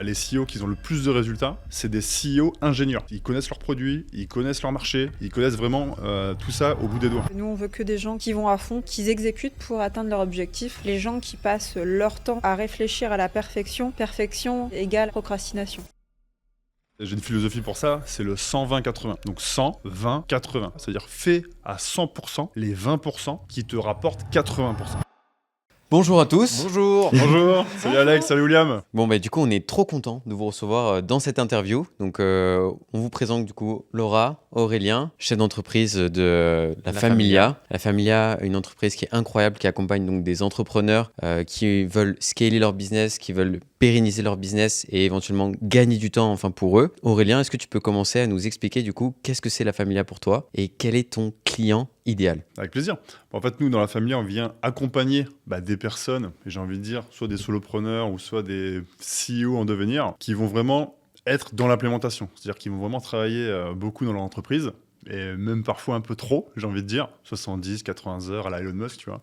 Les CEO qui ont le plus de résultats, c'est des CEO ingénieurs. Ils connaissent leurs produits, ils connaissent leur marché, ils connaissent vraiment tout ça au bout des doigts. Nous, on veut que des gens qui vont à fond, qui exécutent pour atteindre leur objectif. Les gens qui passent leur temps à réfléchir à la perfection, perfection égale procrastination. J'ai une philosophie pour ça, c'est le 120-80. Donc 100, 20, 80. C'est-à-dire fais à 100% les 20% qui te rapportent 80%. Bonjour à tous. Bonjour. Bonjour, salut Alex, salut William. Bon du coup on est trop content de vous recevoir dans cette interview. Donc on vous présente du coup Laura, Aurélien, chef d'entreprise de la Familia. La Familia, une entreprise qui est incroyable, qui accompagne donc des entrepreneurs qui veulent scaler leur business, qui veulent pérenniser leur business et éventuellement gagner du temps enfin pour eux. Aurélien, est-ce que tu peux commencer à nous expliquer du coup qu'est-ce que c'est la Familia pour toi et quel est ton client idéal? Avec plaisir. En fait, nous, dans la Familia, on vient accompagner des personnes, et j'ai envie de dire, soit des solopreneurs ou soit des CEO en devenir, qui vont vraiment être dans l'implémentation. C'est-à-dire qu'ils vont vraiment travailler beaucoup dans leur entreprise, et même parfois un peu trop, j'ai envie de dire, 70, 80 heures à la Elon Musk, tu vois.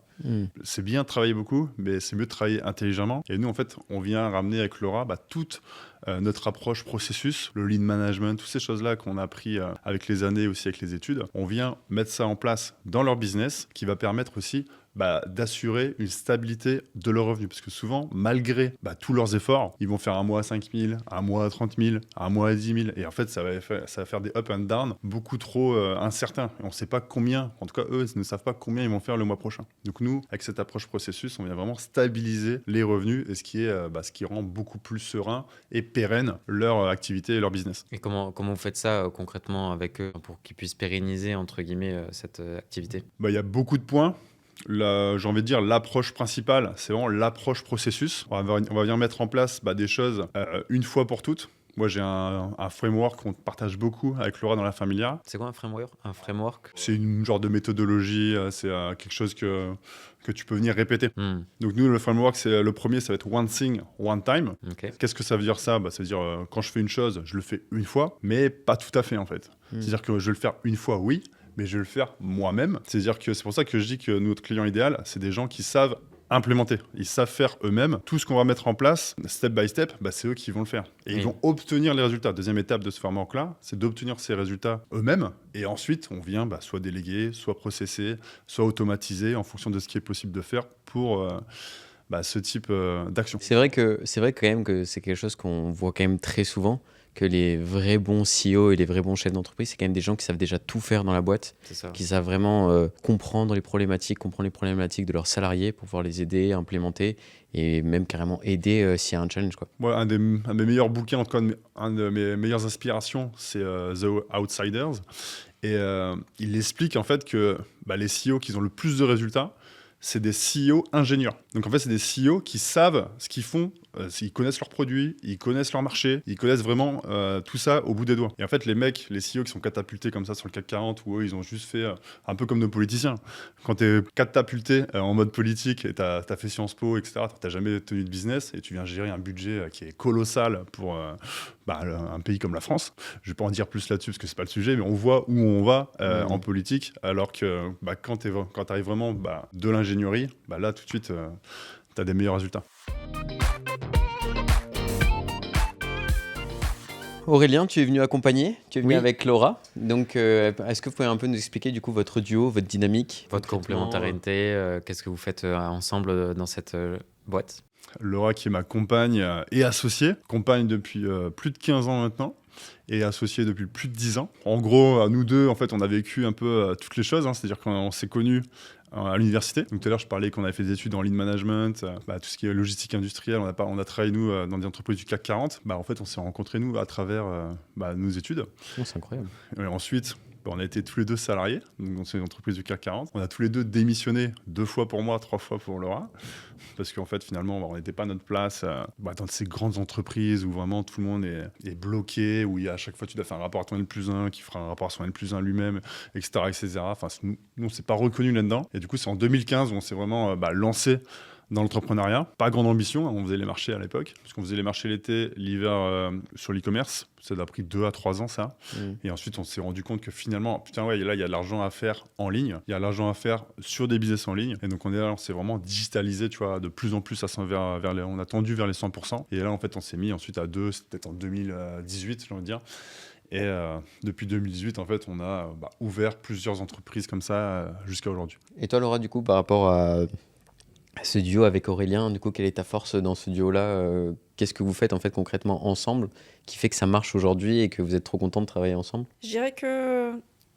C'est bien de travailler beaucoup, mais c'est mieux de travailler intelligemment. Et nous, en fait, on vient ramener avec Laura toute notre approche processus, le lean management, toutes ces choses-là qu'on a appris avec les années, aussi avec les études. On vient mettre ça en place dans leur business, qui va permettre aussi d'assurer une stabilité de leurs revenus. Parce que souvent, malgré tous leurs efforts, ils vont faire un mois à 5 000, un mois à 30 000, un mois à 10 000. Et en fait, ça va faire des up and down beaucoup trop incertains. Et on ne sait pas combien, en tout cas, eux, ils ne savent pas combien ils vont faire le mois prochain. Donc nous, avec cette approche processus, on vient vraiment stabiliser les revenus et ce qui rend beaucoup plus serein et pérenne leur activité et leur business. Et comment vous faites ça concrètement avec eux pour qu'ils puissent pérenniser entre guillemets cette activité? Il y a beaucoup de points. J'ai envie de dire l'approche principale, c'est vraiment l'approche processus. On va venir mettre en place des choses une fois pour toutes. Moi, j'ai un framework qu'on partage beaucoup avec Laura dans la Familia. C'est quoi un framework? C'est une genre de méthodologie, c'est quelque chose que tu peux venir répéter. Donc nous, le framework, le premier, ça va être one thing, one time. Okay. Qu'est-ce que ça veut dire ça? Ça veut dire quand je fais une chose, je le fais une fois, mais pas tout à fait en fait. C'est-à-dire que je vais le faire une fois, oui, mais je vais le faire moi-même. C'est-à-dire que c'est pour ça que je dis que notre client idéal, c'est des gens qui savent implémenter. Ils savent faire eux-mêmes. Tout ce qu'on va mettre en place, step by step, c'est eux qui vont le faire. Et ils vont obtenir les résultats. Deuxième étape de ce framework-là, c'est d'obtenir ces résultats eux-mêmes. Et ensuite, on vient soit déléguer, soit processer, soit automatiser en fonction de ce qui est possible de faire pour ce type d'action. C'est vrai quand même que c'est quelque chose qu'on voit quand même très souvent, que les vrais bons CEO et les vrais bons chefs d'entreprise, c'est quand même des gens qui savent déjà tout faire dans la boîte, qui savent vraiment comprendre les problématiques de leurs salariés pour pouvoir les aider, implémenter et même carrément aider s'il y a un challenge, quoi. Moi, un de mes meilleurs bouquins, en tout cas, un de mes meilleures inspirations, c'est The Outsiders. Et il explique en fait que les CEO qui ont le plus de résultats, c'est des CEO ingénieurs. Donc en fait, c'est des CEO qui savent ce qu'ils font, ils connaissent leurs produits, ils connaissent leur marché, ils connaissent vraiment tout ça au bout des doigts. Et en fait, les CEO qui sont catapultés comme ça sur le CAC 40, où eux, ils ont juste fait un peu comme nos politiciens. Quand tu es catapulté en mode politique et tu as fait Sciences Po, etc., tu n'as jamais tenu de business et tu viens gérer un budget qui est colossal pour un pays comme la France. Je ne vais pas en dire plus là-dessus parce que ce n'est pas le sujet, mais on voit où on va en politique, alors que quand tu arrives vraiment de l'ingénierie, là, tout de suite, tu as des meilleurs résultats. Aurélien, tu es venu accompagner, tu es venu avec Laura. Donc, est-ce que vous pouvez un peu nous expliquer du coup votre duo, votre dynamique, votre complémentarité, qu'est-ce que vous faites ensemble dans cette boîte? Laura, qui est ma compagne et associée, compagne depuis plus de 15 ans maintenant, et associée depuis plus de 10 ans. En gros, nous deux, en fait, on a vécu un peu toutes les choses, c'est-à-dire qu'on s'est connus à l'université. Donc tout à l'heure, je parlais qu'on avait fait des études en lean management, tout ce qui est logistique industrielle. On a travaillé, nous, dans des entreprises du CAC 40. En fait, on s'est rencontrés, nous, à travers nos études. C'est incroyable. Et ensuite, on a été tous les deux salariés, donc c'est une entreprise du CAC 40. On a tous les deux démissionné 2 fois pour moi, 3 fois pour Laura, parce qu'en fait, finalement, on n'était pas à notre place dans ces grandes entreprises où vraiment tout le monde est bloqué, où à chaque fois, tu dois faire un rapport à ton N+1, qui fera un rapport à son N+1 lui-même, etc. etc. Enfin, nous, on ne s'est pas reconnus là-dedans. Et du coup, c'est en 2015 où on s'est vraiment lancé dans l'entrepreneuriat. Pas grande ambition, hein, on faisait les marchés à l'époque, parce qu'on faisait les marchés l'été, l'hiver sur l'e-commerce. Ça a pris 2 à 3 ans, ça. Et ensuite, on s'est rendu compte que finalement, putain, ouais, là, il y a de l'argent à faire en ligne. Il y a de l'argent à faire sur des business en ligne. Et donc, on s'est vraiment digitalisé, tu vois, de plus en plus. On a tendu vers les 100%. Et là, en fait, on s'est mis ensuite à 2, c'était peut-être en 2018, j'ai envie de dire. Et depuis 2018, en fait, on a ouvert plusieurs entreprises comme ça jusqu'à aujourd'hui. Et toi, Laura, du coup, par rapport à ce duo avec Aurélien, du coup, quelle est ta force dans ce duo-là qu'est-ce que vous faites en fait concrètement ensemble qui fait que ça marche aujourd'hui et que vous êtes trop contents de travailler ensemble? Je dirais que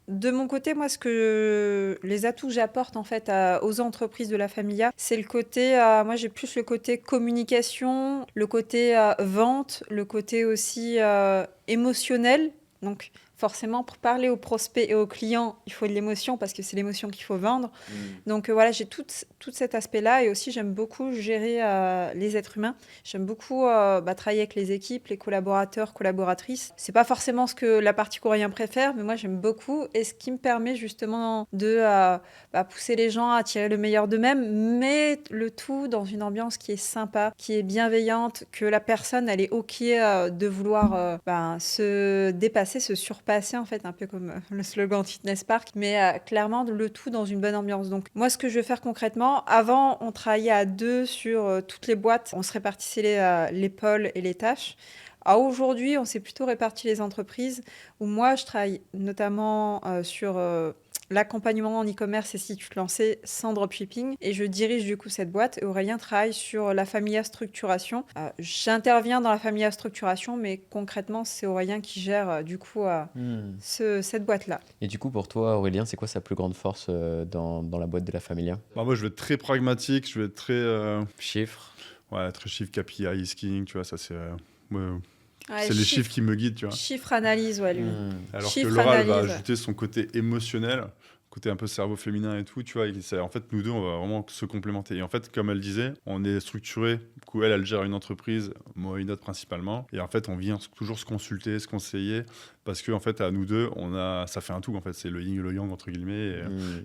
de mon côté, moi, les atouts que j'apporte en fait aux entreprises de la Familia, c'est le côté, moi j'ai plus le côté communication, le côté vente, le côté aussi émotionnel. Donc forcément, pour parler aux prospects et aux clients, il faut de l'émotion parce que c'est l'émotion qu'il faut vendre. Donc voilà, j'ai tout cet aspect-là et aussi j'aime beaucoup gérer les êtres humains. J'aime beaucoup travailler avec les équipes, les collaborateurs, collaboratrices. C'est pas forcément ce que la partie coréen préfère, mais moi j'aime beaucoup et ce qui me permet justement de pousser les gens à tirer le meilleur d'eux-mêmes, mais le tout dans une ambiance qui est sympa, qui est bienveillante, que la personne elle est ok de vouloir se dépasser, se surpasser en fait, un peu comme le slogan Fitness Park, mais clairement le tout dans une bonne ambiance. Donc moi ce que je vais faire concrètement, avant on travaillait à 2 sur toutes les boîtes, on se répartissait les pôles et les tâches. Aujourd'hui on s'est plutôt réparti les entreprises où moi je travaille notamment sur l'accompagnement en e-commerce et si tu te lançais sans dropshipping et je dirige du coup cette boîte et Aurélien travaille sur la Familia Structuration. J'interviens dans la Familia Structuration mais concrètement c'est Aurélien qui gère du coup cette boîte-là. Et du coup pour toi Aurélien, c'est quoi sa plus grande force dans la boîte de la Familia? Moi, je vais être très pragmatique, je vais être très... Chiffres. Ouais, très chiffre, KPI, skiing, tu vois, ça c'est... Ouais, c'est les chiffres qui me guident, tu vois. Chiffre analyse, ouais, lui. Alors Chiffre que Laura, elle va analyse. ajouter son côté émotionnel, côté un peu cerveau féminin et tout, tu vois. En fait, nous deux, on va vraiment se complémenter. Et en fait, comme elle disait, on est structuré. Du coup, elle gère une entreprise, moi une autre principalement. Et en fait, on vient toujours se consulter, se conseiller, parce que en fait, à nous deux, ça fait un tout. En fait, c'est le yin et le yang entre guillemets.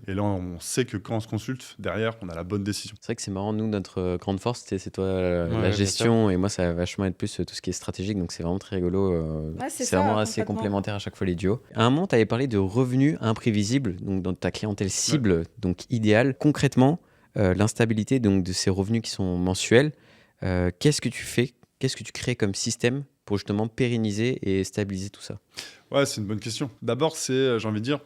Et là, on sait que quand on se consulte, derrière, on a la bonne décision. C'est vrai que c'est marrant, nous, notre grande force, c'est toi la bien gestion, et moi, ça va vachement être plus tout ce qui est stratégique, donc c'est vraiment très rigolo. Ouais, c'est c'est ça, vraiment assez complètement. complémentaire à chaque fois, les duos. À un moment, tu avais parlé de revenus imprévisibles, donc dans ta clientèle cible, donc idéale. Concrètement, l'instabilité donc, de ces revenus qui sont mensuels, qu'est-ce que tu fais? Qu'est-ce que tu crées comme système pour justement pérenniser et stabiliser tout ça? Ouais, c'est une bonne question. D'abord, j'ai envie de dire,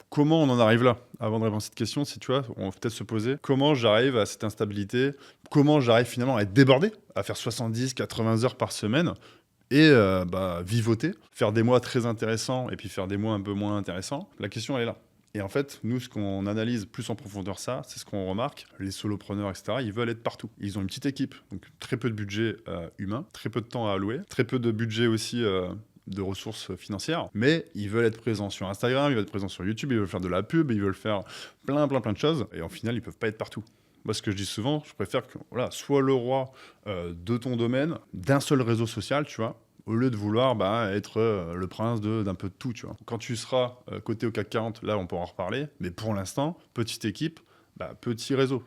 comment on en arrive là? Avant de répondre à cette question, tu vois, on va peut-être se poser comment j'arrive à cette instabilité, comment j'arrive finalement à être débordé, à faire 70, 80 heures par semaine et vivoter, faire des mois très intéressants et puis faire des mois un peu moins intéressants. La question, elle est là. Et en fait, nous, ce qu'on analyse plus en profondeur, c'est ce qu'on remarque. Les solopreneurs, etc., ils veulent être partout. Ils ont une petite équipe, donc très peu de budget humain, très peu de temps à allouer, très peu de budget aussi de ressources financières, mais ils veulent être présents sur Instagram, ils veulent être présents sur YouTube, ils veulent faire de la pub, ils veulent faire plein de choses, et en final, ils peuvent pas être partout. Moi, ce que je dis souvent, je préfère que sois le roi de ton domaine, d'un seul réseau social, tu vois, au lieu de vouloir être le prince d'un peu de tout, tu vois. Quand tu seras coté au CAC 40, là, on pourra en reparler, mais pour l'instant, petite équipe, petit réseau.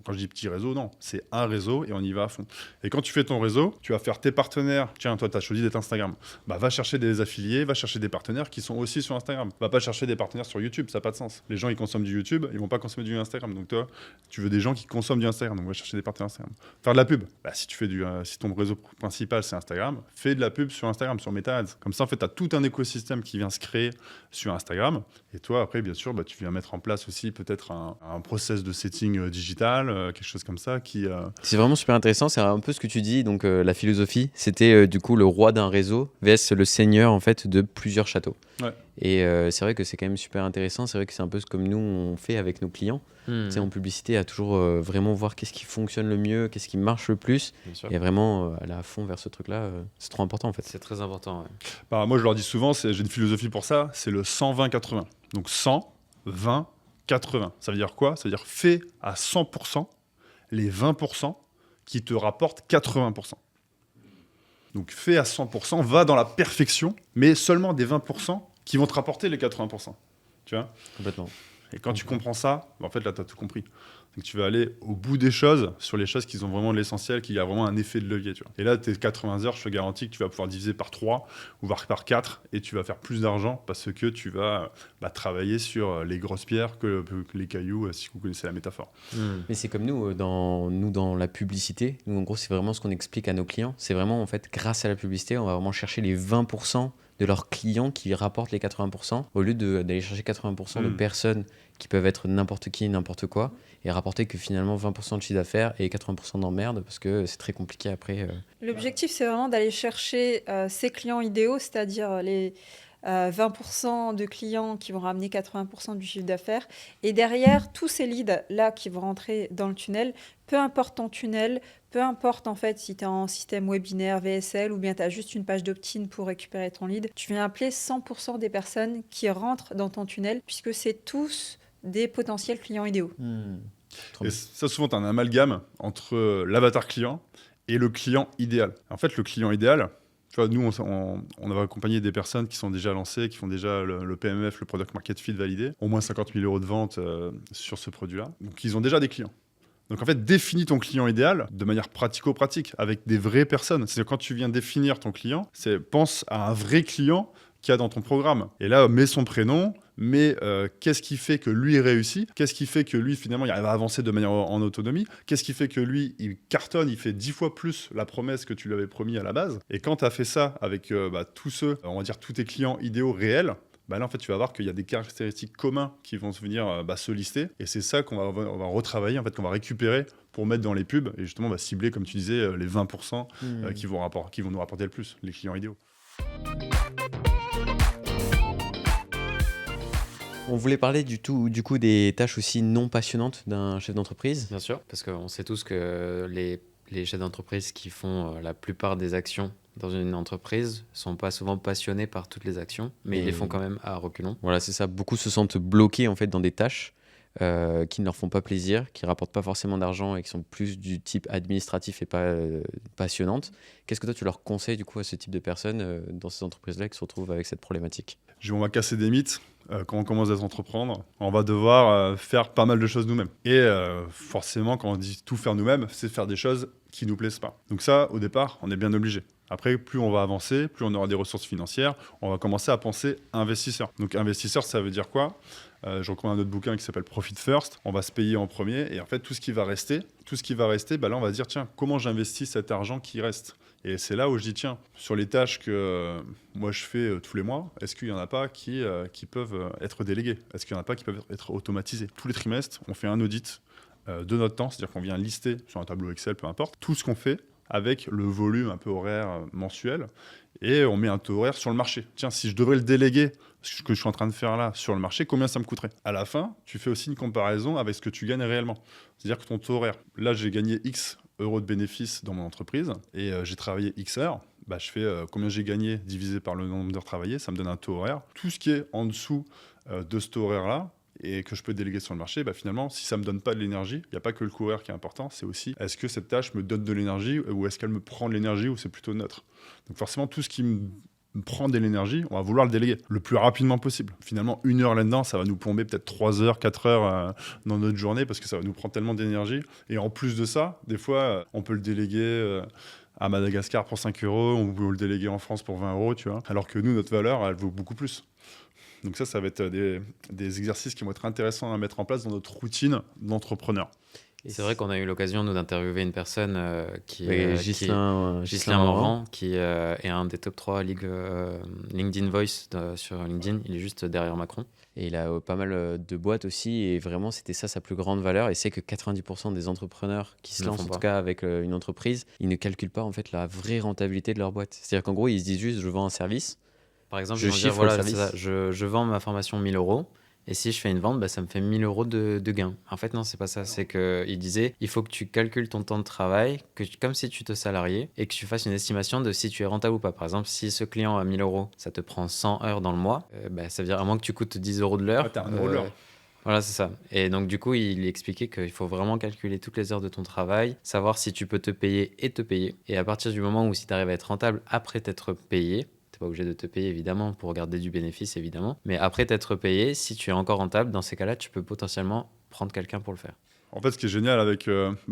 Quand je dis petit réseau, non, c'est un réseau et on y va à fond. Et quand tu fais ton réseau, tu vas faire tes partenaires. Tiens, toi, tu as choisi d'être Instagram. Va chercher des affiliés, va chercher des partenaires qui sont aussi sur Instagram. Va pas chercher des partenaires sur YouTube, ça n'a pas de sens. Les gens, ils consomment du YouTube, ils vont pas consommer du Instagram. Donc toi, tu veux des gens qui consomment du Instagram, donc va chercher des partenaires Instagram. Faire de la pub. Si ton réseau principal, c'est Instagram, fais de la pub sur Instagram, sur Meta Ads. Comme ça, en fait, tu as tout un écosystème qui vient se créer sur Instagram. Et toi, après, bien sûr, tu viens mettre en place aussi peut-être un process de setting digital, quelque chose comme ça C'est vraiment super intéressant, c'est un peu ce que tu dis, donc la philosophie, c'était du coup le roi d'un réseau vs le seigneur en fait de plusieurs châteaux. Ouais. Et c'est vrai que c'est quand même super intéressant, c'est vrai que c'est un peu comme nous on fait avec nos clients. Tu sais, en publicité, à toujours vraiment voir qu'est-ce qui fonctionne le mieux, qu'est-ce qui marche le plus, et vraiment aller à fond vers ce truc-là, c'est trop important en fait. C'est très important. Ouais. Moi, je leur dis souvent, j'ai une philosophie pour ça, c'est le 120-80. Donc 100, 20, 80. Ça veut dire quoi? Ça veut dire fais à 100% les 20% qui te rapportent 80%. Donc fais à 100%, va dans la perfection, mais seulement des 20% qui vont te rapporter les 80%. Tu vois? Complètement. Et quand tu comprends ça, en fait là tu as tout compris. Donc tu vas aller au bout des choses, sur les choses qui ont vraiment de l'essentiel, qui a vraiment un effet de levier. Tu vois. Et là, tes 80 heures, je te garantis que tu vas pouvoir diviser par 3 ou par 4 et tu vas faire plus d'argent parce que tu vas travailler sur les grosses pierres que les cailloux, si vous connaissez la métaphore. Mais c'est comme nous, dans la publicité. Nous, en gros, c'est vraiment ce qu'on explique à nos clients. C'est vraiment, en fait, grâce à la publicité, on va vraiment chercher les 20% de leurs clients qui rapportent les 80%, au lieu d'aller chercher 80% de personnes qui peuvent être n'importe qui, n'importe quoi, et rapporter que finalement 20% de chiffre d'affaires et 80% d'emmerde, parce que c'est très compliqué après. L'objectif, c'est vraiment d'aller chercher ses clients idéaux, c'est-à-dire les 20% de clients qui vont ramener 80% du chiffre d'affaires. Et derrière, tous ces leads-là qui vont rentrer dans le tunnel, peu importe ton tunnel, peu importe en fait si tu es en système webinaire, VSL, ou bien tu as juste une page d'opt-in pour récupérer ton lead, tu viens appeler 100% des personnes qui rentrent dans ton tunnel, puisque c'est tous des potentiels clients idéaux. Et ça, souvent, tu as un amalgame entre l'avatar client et le client idéal. En fait, le client idéal, tu vois, nous, on va accompagner des personnes qui sont déjà lancées, qui font déjà le PMF, le Product Market Fit validé, au moins 50 000 € de vente sur ce produit-là. Donc, ils ont déjà des clients. Donc, en fait, définis ton client idéal de manière pratico-pratique, avec des vraies personnes. C'est quand tu viens définir ton client, pense à un vrai client qu'il y a dans ton programme. Et là, mets son prénom, mais qu'est-ce qui fait que lui réussit? Qu'est-ce qui fait que lui, finalement, il arrive à avancer de manière en autonomie? Qu'est-ce qui fait que lui, il cartonne, il fait 10 fois plus la promesse que tu lui avais promis à la base? Et quand tu as fait ça avec tous ceux, on va dire tous tes clients idéaux réels, là, en fait, tu vas voir qu'il y a des caractéristiques communs qui vont venir se lister. Et c'est ça qu'on va retravailler, en fait, qu'on va récupérer pour mettre dans les pubs. Et justement, on va cibler, comme tu disais, les 20% qui vont nous rapporter le plus, les clients idéaux. On voulait parler du coup des tâches aussi non passionnantes d'un chef d'entreprise. Bien sûr, parce qu'on sait tous que les chefs d'entreprise qui font la plupart des actions dans une entreprise sont pas souvent passionnés par toutes les actions, mais ils les font quand même à reculons. Voilà, c'est ça. Beaucoup se sentent bloqués en fait dans des tâches qui ne leur font pas plaisir, qui rapportent pas forcément d'argent et qui sont plus du type administratif et pas passionnantes. Qu'est-ce que toi tu leur conseilles du coup à ce type de personnes dans ces entreprises-là qui se retrouvent avec cette problématique? On va casser des mythes. Quand on commence à s'entreprendre, on va devoir faire pas mal de choses nous-mêmes. Et forcément, quand on dit tout faire nous-mêmes, c'est faire des choses qui nous plaisent pas. Donc ça, au départ, on est bien obligé. Après, plus on va avancer, plus on aura des ressources financières, on va commencer à penser investisseur. Donc investisseur, ça veut dire quoi? Je recommande un autre bouquin qui s'appelle Profit First. On va se payer en premier et en fait, tout ce qui va rester, là, on va se dire, tiens, comment j'investis cet argent qui reste? Et c'est là où je dis, tiens, sur les tâches que moi je fais tous les mois, est-ce qu'il n'y en a pas qui peuvent être déléguées? Est-ce qu'il n'y en a pas qui peuvent être automatisées? Tous les trimestres, on fait un audit de notre temps, c'est-à-dire qu'on vient lister sur un tableau Excel, peu importe, tout ce qu'on fait avec le volume un peu horaire mensuel, et on met un taux horaire sur le marché. Tiens, si je devrais le déléguer, ce que je suis en train de faire là, sur le marché, combien ça me coûterait? À la fin, tu fais aussi une comparaison avec ce que tu gagnes réellement. C'est-à-dire que ton taux horaire, là j'ai gagné X euros de bénéfices dans mon entreprise, et j'ai travaillé X heures, je fais combien j'ai gagné divisé par le nombre d'heures travaillées, ça me donne un taux horaire. Tout ce qui est en dessous de ce taux horaire-là, et que je peux déléguer sur le marché, finalement, si ça ne me donne pas de l'énergie, il n'y a pas que le coureur qui est important, c'est aussi est-ce que cette tâche me donne de l'énergie ou est-ce qu'elle me prend de l'énergie ou c'est plutôt neutre. Donc forcément, tout ce qui me prend de l'énergie, on va vouloir le déléguer le plus rapidement possible. Finalement, 1 heure là-dedans, ça va nous plomber peut-être 3 heures, 4 heures dans notre journée parce que ça va nous prendre tellement d'énergie. Et en plus de ça, des fois, on peut le déléguer à Madagascar pour 5 €, on peut le déléguer en France pour 20 €, tu vois. Alors que nous, notre valeur, elle vaut beaucoup plus. Donc ça va être des exercices qui vont être intéressants à mettre en place dans notre routine d'entrepreneur. Et c'est vrai qu'on a eu l'occasion, nous, d'interviewer une personne Ghislain Morvan, qui est un des top 3 LinkedIn Voice sur LinkedIn. Il est juste derrière Macron. Et il a pas mal de boîtes aussi, et vraiment c'était ça sa plus grande valeur. Et c'est que 90% des entrepreneurs qui se lancent en tout cas avec une entreprise, ils ne calculent pas en fait la vraie rentabilité de leur boîte. C'est-à-dire qu'en gros ils se disent juste je vends un service. Par exemple, je vends ma formation 1 000 €. Et si je fais une vente, ça me fait 1 000 € de gain. En fait, non, c'est pas ça. C'est qu'il disait, il faut que tu calcules ton temps de travail, comme si tu te salariais, et que tu fasses une estimation de si tu es rentable ou pas. Par exemple, si ce client a 1 000 €, ça te prend 100 heures dans le mois, ça veut dire à moins que tu coûtes 10 € de l'heure. T'as 1 € de l'heure. Voilà, c'est ça. Et donc, du coup, il expliquait qu'il faut vraiment calculer toutes les heures de ton travail, savoir si tu peux te payer et te payer. Et à partir du moment où si tu arrives à être rentable après t'être payé, t'es pas obligé de te payer évidemment pour garder du bénéfice évidemment, mais après t'être payé, si tu es encore rentable, dans ces cas-là, tu peux potentiellement prendre quelqu'un pour le faire. En fait, ce qui est génial avec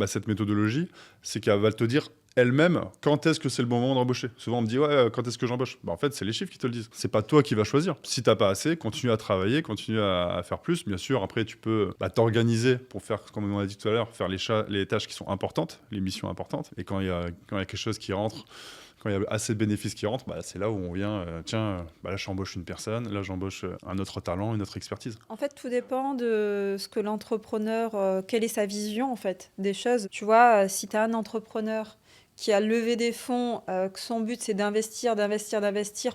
cette méthodologie, c'est qu'elle va te dire elle-même quand est-ce que c'est le bon moment d'embaucher. Souvent, on me dit ouais, quand est-ce que j'embauche. En fait, c'est les chiffres qui te le disent. C'est pas toi qui vas choisir. Si t'as pas assez, continue à travailler, continue à faire plus. Bien sûr, après, tu peux t'organiser pour faire, comme on a dit tout à l'heure, faire les tâches qui sont importantes, les missions importantes. Et quand il y a quelque chose qui rentre, quand il y a assez de bénéfices qui rentrent, c'est là où on vient, là j'embauche une personne, là j'embauche un autre talent, une autre expertise. En fait, tout dépend de ce que l'entrepreneur, quelle est sa vision en fait des choses. Tu vois, si tu as un entrepreneur qui a levé des fonds, que son but c'est d'investir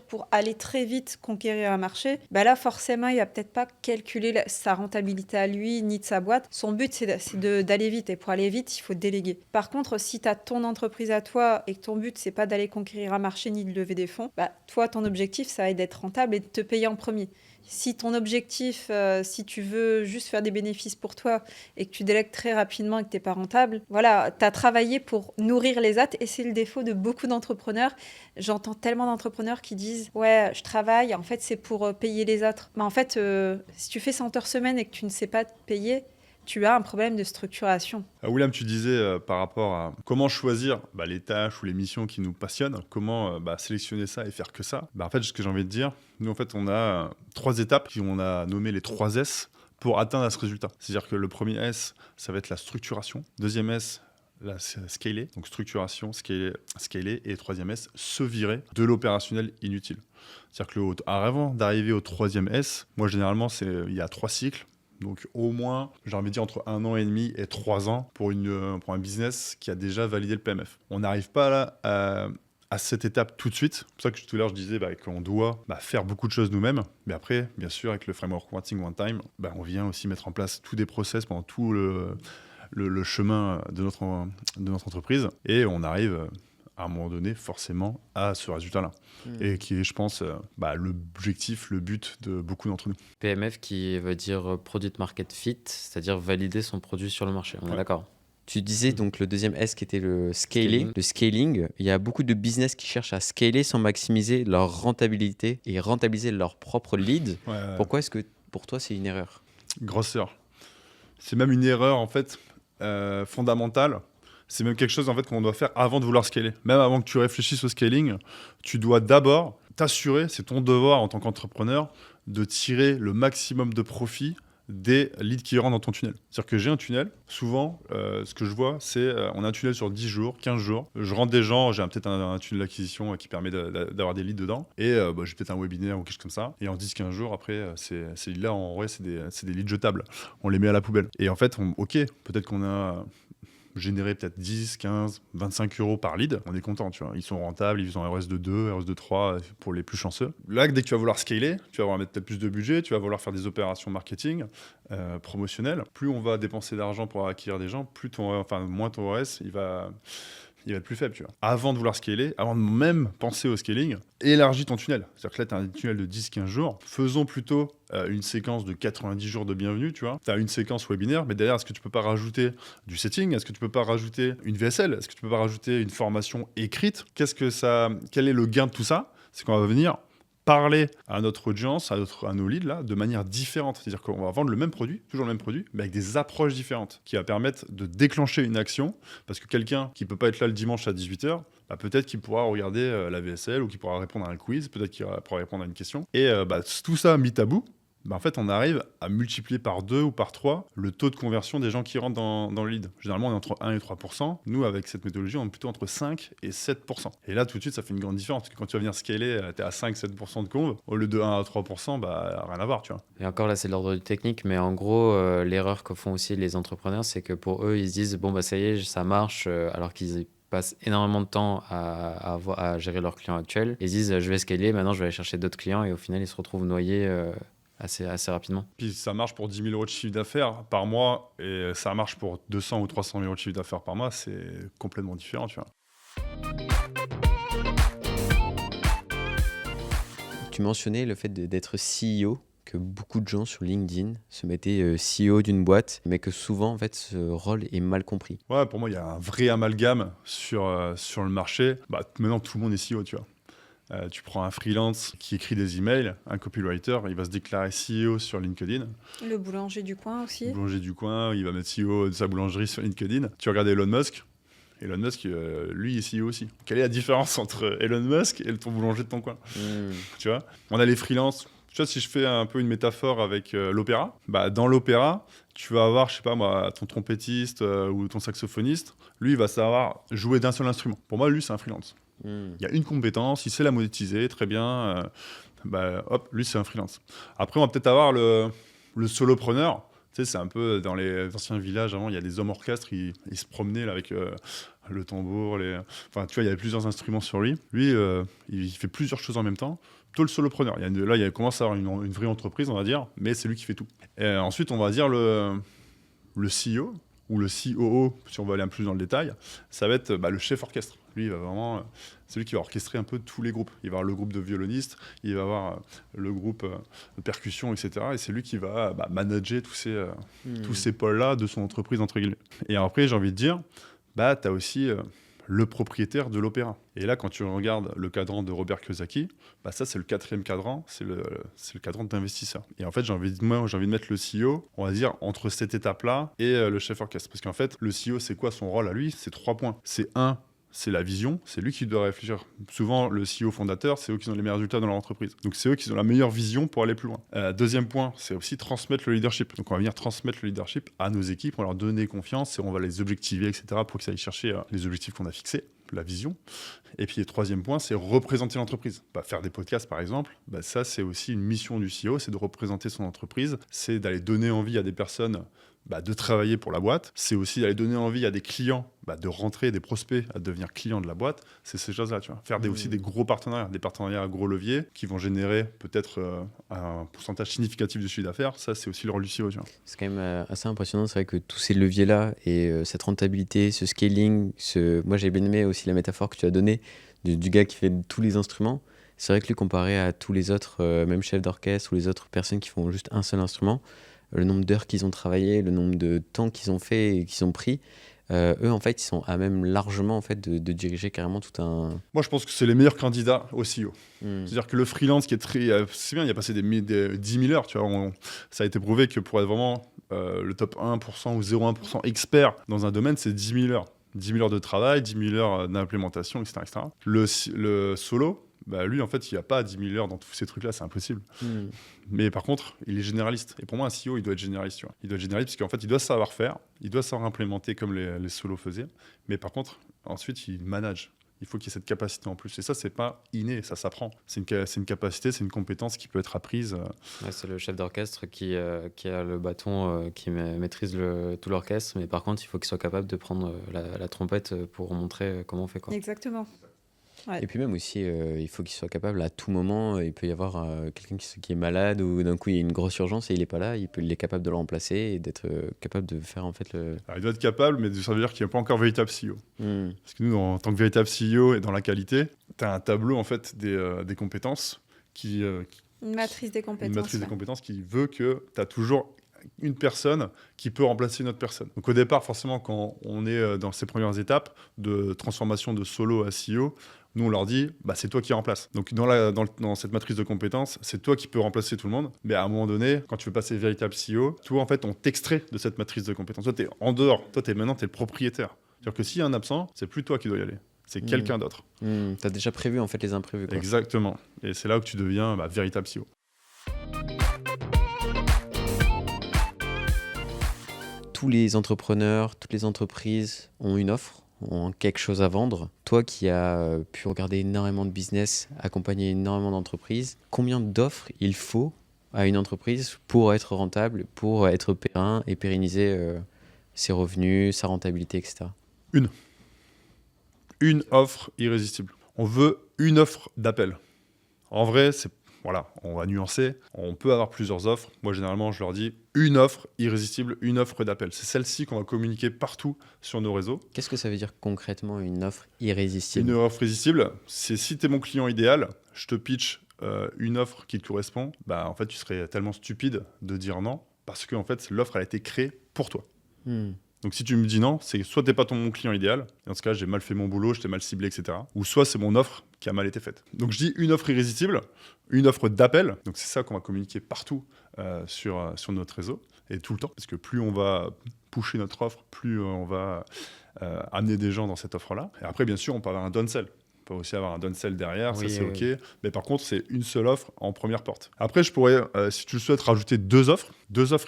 pour aller très vite conquérir un marché, là forcément il va peut-être pas calculer sa rentabilité à lui ni de sa boîte. Son but c'est d'aller vite, et pour aller vite il faut déléguer. Par contre, si tu as ton entreprise à toi et que ton but c'est pas d'aller conquérir un marché ni de lever des fonds, toi ton objectif ça va être d'être rentable et de te payer en premier. Si ton objectif, si tu veux juste faire des bénéfices pour toi et que tu délègues très rapidement et que tu n'es pas rentable, voilà, tu as travaillé pour nourrir les autres, et c'est le défaut de beaucoup d'entrepreneurs. J'entends tellement d'entrepreneurs qui disent « Ouais, je travaille, en fait, c'est pour payer les autres. » Mais en fait, si tu fais 100 heures semaine et que tu ne sais pas te payer, tu as un problème de structuration. William, tu disais par rapport à comment choisir les tâches ou les missions qui nous passionnent, comment sélectionner ça et faire que ça. En fait, ce que j'ai envie de dire, nous, en fait, on a 3 étapes qu'on a nommées les 3 S pour atteindre ce résultat. C'est-à-dire que le premier S, ça va être la structuration. Deuxième S, la scaler, donc structuration, scaler. Et troisième S, se virer de l'opérationnel inutile. C'est-à-dire que avant d'arriver au troisième S, moi, généralement, il y a 3 cycles. Donc au moins, j'ai envie de dire entre 1 an et demi et 3 ans pour un business qui a déjà validé le PMF. On n'arrive pas là à cette étape tout de suite. C'est pour ça que tout à l'heure je disais qu'on doit faire beaucoup de choses nous-mêmes. Mais après, bien sûr, avec le framework One Thing, One Time, on vient aussi mettre en place tous des process pendant tout le chemin de notre entreprise. Et on arrive à un moment donné, forcément, à ce résultat-là. Et qui est, je pense, l'objectif, le but de beaucoup d'entre nous. PMF qui veut dire Product Market Fit, c'est-à-dire valider son produit sur le marché. On est d'accord. Tu disais donc le deuxième S qui était le scaling. Le scaling, il y a beaucoup de business qui cherchent à scaler sans maximiser leur rentabilité et rentabiliser leur propre lead. Pourquoi est-ce que pour toi c'est une erreur ? Grosse erreur. C'est même une erreur en fait fondamentale. C'est même quelque chose en fait qu'on doit faire avant de vouloir scaler. Même avant que tu réfléchisses au scaling, tu dois d'abord t'assurer, c'est ton devoir en tant qu'entrepreneur, de tirer le maximum de profit des leads qui rentrent dans ton tunnel. C'est-à-dire que j'ai un tunnel, souvent, ce que je vois, c'est on a un tunnel sur 10 jours, 15 jours. Je rentre des gens, j'ai peut-être un tunnel d'acquisition qui permet d'avoir des leads dedans. Et j'ai peut-être un webinaire ou quelque chose comme ça. Et en 10-15 jours, après, ces leads-là, en vrai, c'est des leads jetables. On les met à la poubelle. Et en fait, peut-être qu'on a générer peut-être 10, 15, 25 euros par lead, on est content, tu vois. Ils sont rentables, ils ont un RS de 2, RS de 3 pour les plus chanceux. Là, dès que tu vas vouloir scaler, tu vas vouloir mettre peut-être plus de budget, tu vas vouloir faire des opérations marketing, promotionnelles. Plus on va dépenser d'argent pour acquérir des gens, moins ton RS, il va être plus faible, tu vois. Avant de vouloir scaler, avant de même penser au scaling, élargis ton tunnel. C'est-à-dire que là, tu as un tunnel de 10-15 jours. Faisons plutôt une séquence de 90 jours de bienvenue, tu vois. Tu as une séquence webinaire, mais derrière, est-ce que tu peux pas rajouter du setting ? Est-ce que tu peux pas rajouter une VSL ? Est-ce que tu peux pas rajouter une formation écrite ? Quel est le gain de tout ça ? C'est qu'on va venir parler à notre audience, à nos leads, là, de manière différente. C'est-à-dire qu'on va vendre le même produit, toujours le même produit, mais avec des approches différentes, qui va permettre de déclencher une action, parce que quelqu'un qui ne peut pas être là le dimanche à 18h, peut-être qu'il pourra regarder la VSL, ou qu'il pourra répondre à un quiz, peut-être qu'il pourra répondre à une question. Et tout ça mis à bout, en fait, on arrive à multiplier par 2 ou par 3 le taux de conversion des gens qui rentrent dans le lead. Généralement, on est entre 1 et 3%. Nous, avec cette méthodologie, on est plutôt entre 5 et 7%. Et là, tout de suite, ça fait une grande différence. Parce que quand tu vas venir scaler, tu es à 5-7% de conv. Au lieu de 1 à 3%, rien à voir, tu vois. Et encore là, c'est l'ordre du technique. Mais en gros, l'erreur que font aussi les entrepreneurs, c'est que pour eux, ils se disent, ça y est, ça marche, alors qu'ils passent énormément de temps à gérer leurs clients actuels. Ils se disent, je vais scaler, maintenant je vais aller chercher d'autres clients. Et au final, ils se retrouvent noyés assez rapidement. Puis ça marche pour 10 000 euros de chiffre d'affaires par mois et ça marche pour 200 ou 300 000 euros de chiffre d'affaires par mois, c'est complètement différent, tu vois. Tu mentionnais le fait d'être CEO, que beaucoup de gens sur LinkedIn se mettaient CEO d'une boîte, mais que souvent, en fait, ce rôle est mal compris. Ouais, pour moi, il y a un vrai amalgame sur le marché. Maintenant, tout le monde est CEO, tu vois. Tu prends un freelance qui écrit des emails, un copywriter, il va se déclarer CEO sur LinkedIn. Le boulanger du coin aussi. Le boulanger du coin, il va mettre CEO de sa boulangerie sur LinkedIn. Tu regardes Elon Musk, lui, il est CEO aussi. Quelle est la différence entre Elon Musk et ton boulanger de ton coin? Tu vois, on a les freelances. Tu vois, si je fais un peu une métaphore avec l'opéra, dans l'opéra, tu vas avoir, je sais pas moi, ton trompettiste ou ton saxophoniste. Lui, il va savoir jouer d'un seul instrument. Pour moi, lui, c'est un freelance. Il y a une compétence, il sait la monétiser, très bien. Hop, lui, c'est un freelance. Après, on va peut-être avoir le solopreneur. Tu sais, c'est un peu dans les anciens villages, avant, il y a des hommes orchestres, ils se promenaient là, avec le tambour. Enfin, tu vois, il y avait plusieurs instruments sur lui. Lui, il fait plusieurs choses en même temps. Plutôt le solopreneur. Il commence à avoir une vraie entreprise, on va dire, mais c'est lui qui fait tout. Et ensuite, on va dire le CEO ou le COO, si on veut aller un peu plus dans le détail, ça va être le chef orchestre. Lui, il va vraiment, c'est lui qui va orchestrer un peu tous les groupes. Il va avoir le groupe de violonistes, il va avoir le groupe de percussion, etc. Et c'est lui qui va manager tous ces pôles-là de son entreprise, entre guillemets. Et après, j'ai envie de dire, tu as aussi le propriétaire de l'opéra. Et là, quand tu regardes le cadran de Robert Kiyosaki, ça, c'est le 4e cadran, c'est le cadran d'investisseur. Et en fait, j'ai envie de mettre le CEO, on va dire, entre cette étape-là et le chef orchestre. Parce qu'en fait, le CEO, c'est quoi son rôle à lui? C'est 3 points. C'est la vision, c'est lui qui doit réfléchir. Souvent, le CEO fondateur, c'est eux qui ont les meilleurs résultats dans leur entreprise. Donc, c'est eux qui ont la meilleure vision pour aller plus loin. Deuxième point, c'est aussi transmettre le leadership. Donc, on va venir transmettre le leadership à nos équipes, on va leur donner confiance et on va les objectiver, etc., pour qu'ils aillent chercher les objectifs qu'on a fixés, la vision. Et puis, le troisième point, c'est représenter l'entreprise. Faire des podcasts, par exemple, ça, c'est aussi une mission du CEO, c'est de représenter son entreprise, c'est d'aller donner envie à des personnes de travailler pour la boîte. C'est aussi d'aller donner envie à des clients de rentrer, des prospects à devenir clients de la boîte. C'est ces choses-là, tu vois. Faire aussi des gros partenariats, des partenariats à gros leviers qui vont générer peut-être un pourcentage significatif du chiffre d'affaires. Ça, c'est aussi le rôle du CEO, tu vois. C'est quand même assez impressionnant. C'est vrai que tous ces leviers-là et cette rentabilité, ce scaling, moi, j'ai bien aimé aussi la métaphore que tu as donnée du gars qui fait tous les instruments. C'est vrai que lui, comparé à tous les autres, même chefs d'orchestre ou les autres personnes qui font juste un seul instrument, le nombre d'heures qu'ils ont travaillé, le nombre de temps qu'ils ont fait et qu'ils ont pris, eux, en fait, ils sont à même largement en fait, de diriger carrément tout un... Moi, je pense que c'est les meilleurs candidats au CEO. C'est-à-dire que le freelance qui est très... C'est bien, il a passé des 10 000 heures, tu vois. Ça a été prouvé que pour être vraiment le top 1% ou 0,1% expert dans un domaine, c'est 10 000 heures. 10 000 heures de travail, 10 000 heures d'implémentation, etc. etc. Le solo... lui, en fait, il n'y a pas 10 000 heures dans tous ces trucs-là, c'est impossible. Mais par contre, il est généraliste. Et pour moi, un CEO, il doit être généraliste. Tu vois. Il doit être généraliste parce qu'en fait, il doit savoir faire, il doit savoir implémenter comme les solos faisaient. Mais par contre, ensuite, il manage. Il faut qu'il y ait cette capacité en plus. Et ça, c'est pas inné, ça s'apprend. C'est une capacité, c'est une compétence qui peut être apprise. Ouais, c'est le chef d'orchestre qui a le bâton, qui maîtrise tout l'orchestre. Mais par contre, il faut qu'il soit capable de prendre la trompette pour montrer comment on fait, quoi. Exactement. Ouais. Et puis même aussi, il faut qu'il soit capable à tout moment, il peut y avoir quelqu'un qui est malade ou d'un coup il y a une grosse urgence et il n'est pas là, il est capable de le remplacer et d'être capable de faire en fait le... Alors, il doit être capable, mais ça veut dire qu'il n'est pas encore véritable CEO. Parce que nous, en tant que véritable CEO et dans la qualité, tu as un tableau en fait des compétences une matrice des compétences. Une matrice des compétences qui veut que tu as toujours une personne qui peut remplacer une autre personne. Donc au départ, forcément, quand on est dans ces premières étapes de transformation de solo à CEO, nous, on leur dit, c'est toi qui remplace. Donc, dans cette matrice de compétences, c'est toi qui peux remplacer tout le monde. Mais à un moment donné, quand tu veux passer véritable CEO, toi, en fait, on t'extrait de cette matrice de compétences. Toi, tu es en dehors. Toi, maintenant, tu es le propriétaire. C'est-à-dire que s'il y a un absent, c'est plus toi qui dois y aller. C'est quelqu'un d'autre. Tu as déjà prévu, en fait, les imprévus, quoi. Exactement. Et c'est là où tu deviens véritable CEO. Tous les entrepreneurs, toutes les entreprises ont une offre, ont quelque chose à vendre. Toi qui as pu regarder énormément de business, accompagner énormément d'entreprises, combien d'offres il faut à une entreprise pour être rentable, pour être périn et pérenniser ses revenus, sa rentabilité, etc. Une offre irrésistible. On veut une offre d'appel. En vrai, voilà, on va nuancer. On peut avoir plusieurs offres. Moi, généralement, je leur dis une offre irrésistible, une offre d'appel. C'est celle-ci qu'on va communiquer partout sur nos réseaux. Qu'est-ce que ça veut dire concrètement, une offre irrésistible ? Une offre irrésistible, c'est si tu es mon client idéal, je te pitch une offre qui te correspond. En fait, tu serais tellement stupide de dire non parce que en fait, l'offre elle a été créée pour toi. Donc si tu me dis non, c'est soit t'es pas mon client idéal, et dans ce cas j'ai mal fait mon boulot, je t'ai mal ciblé, etc. Ou soit c'est mon offre qui a mal été faite. Donc je dis une offre irrésistible, une offre d'appel. Donc c'est ça qu'on va communiquer partout sur notre réseau et tout le temps. Parce que plus on va pusher notre offre, plus on va amener des gens dans cette offre-là. Et après, bien sûr, on peut avoir un downsell. On peut aussi avoir un downsell derrière, ça c'est OK. Mais par contre, c'est une seule offre en première porte. Après, je pourrais, si tu le souhaites, rajouter deux offres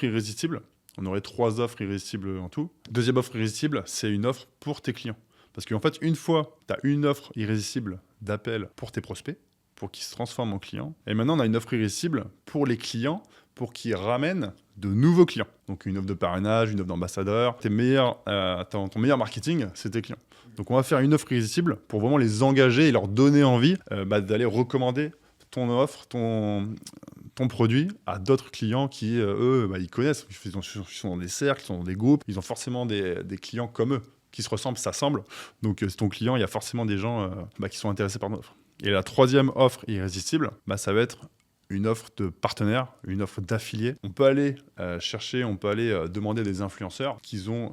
irrésistibles. On aurait 3 offres irrésistibles en tout. Deuxième offre irrésistible, c'est une offre pour tes clients. Parce qu'en fait, une fois, tu as une offre irrésistible d'appel pour tes prospects, pour qu'ils se transforment en clients. Et maintenant, on a une offre irrésistible pour les clients, pour qu'ils ramènent de nouveaux clients. Donc une offre de parrainage, une offre d'ambassadeur. Ton meilleur marketing, c'est tes clients. Donc on va faire une offre irrésistible pour vraiment les engager et leur donner envie d'aller recommander ton offre, ton produit à d'autres clients qui, eux, ils connaissent. Ils sont dans des cercles, ils sont dans des groupes. Ils ont forcément des clients comme eux qui se ressemblent, s'assemblent. Donc c'est ton client, il y a forcément des gens qui sont intéressés par ton offre. Et la troisième offre irrésistible, ça va être une offre de partenaire, une offre d'affilié. On peut aller demander à des influenceurs qui ont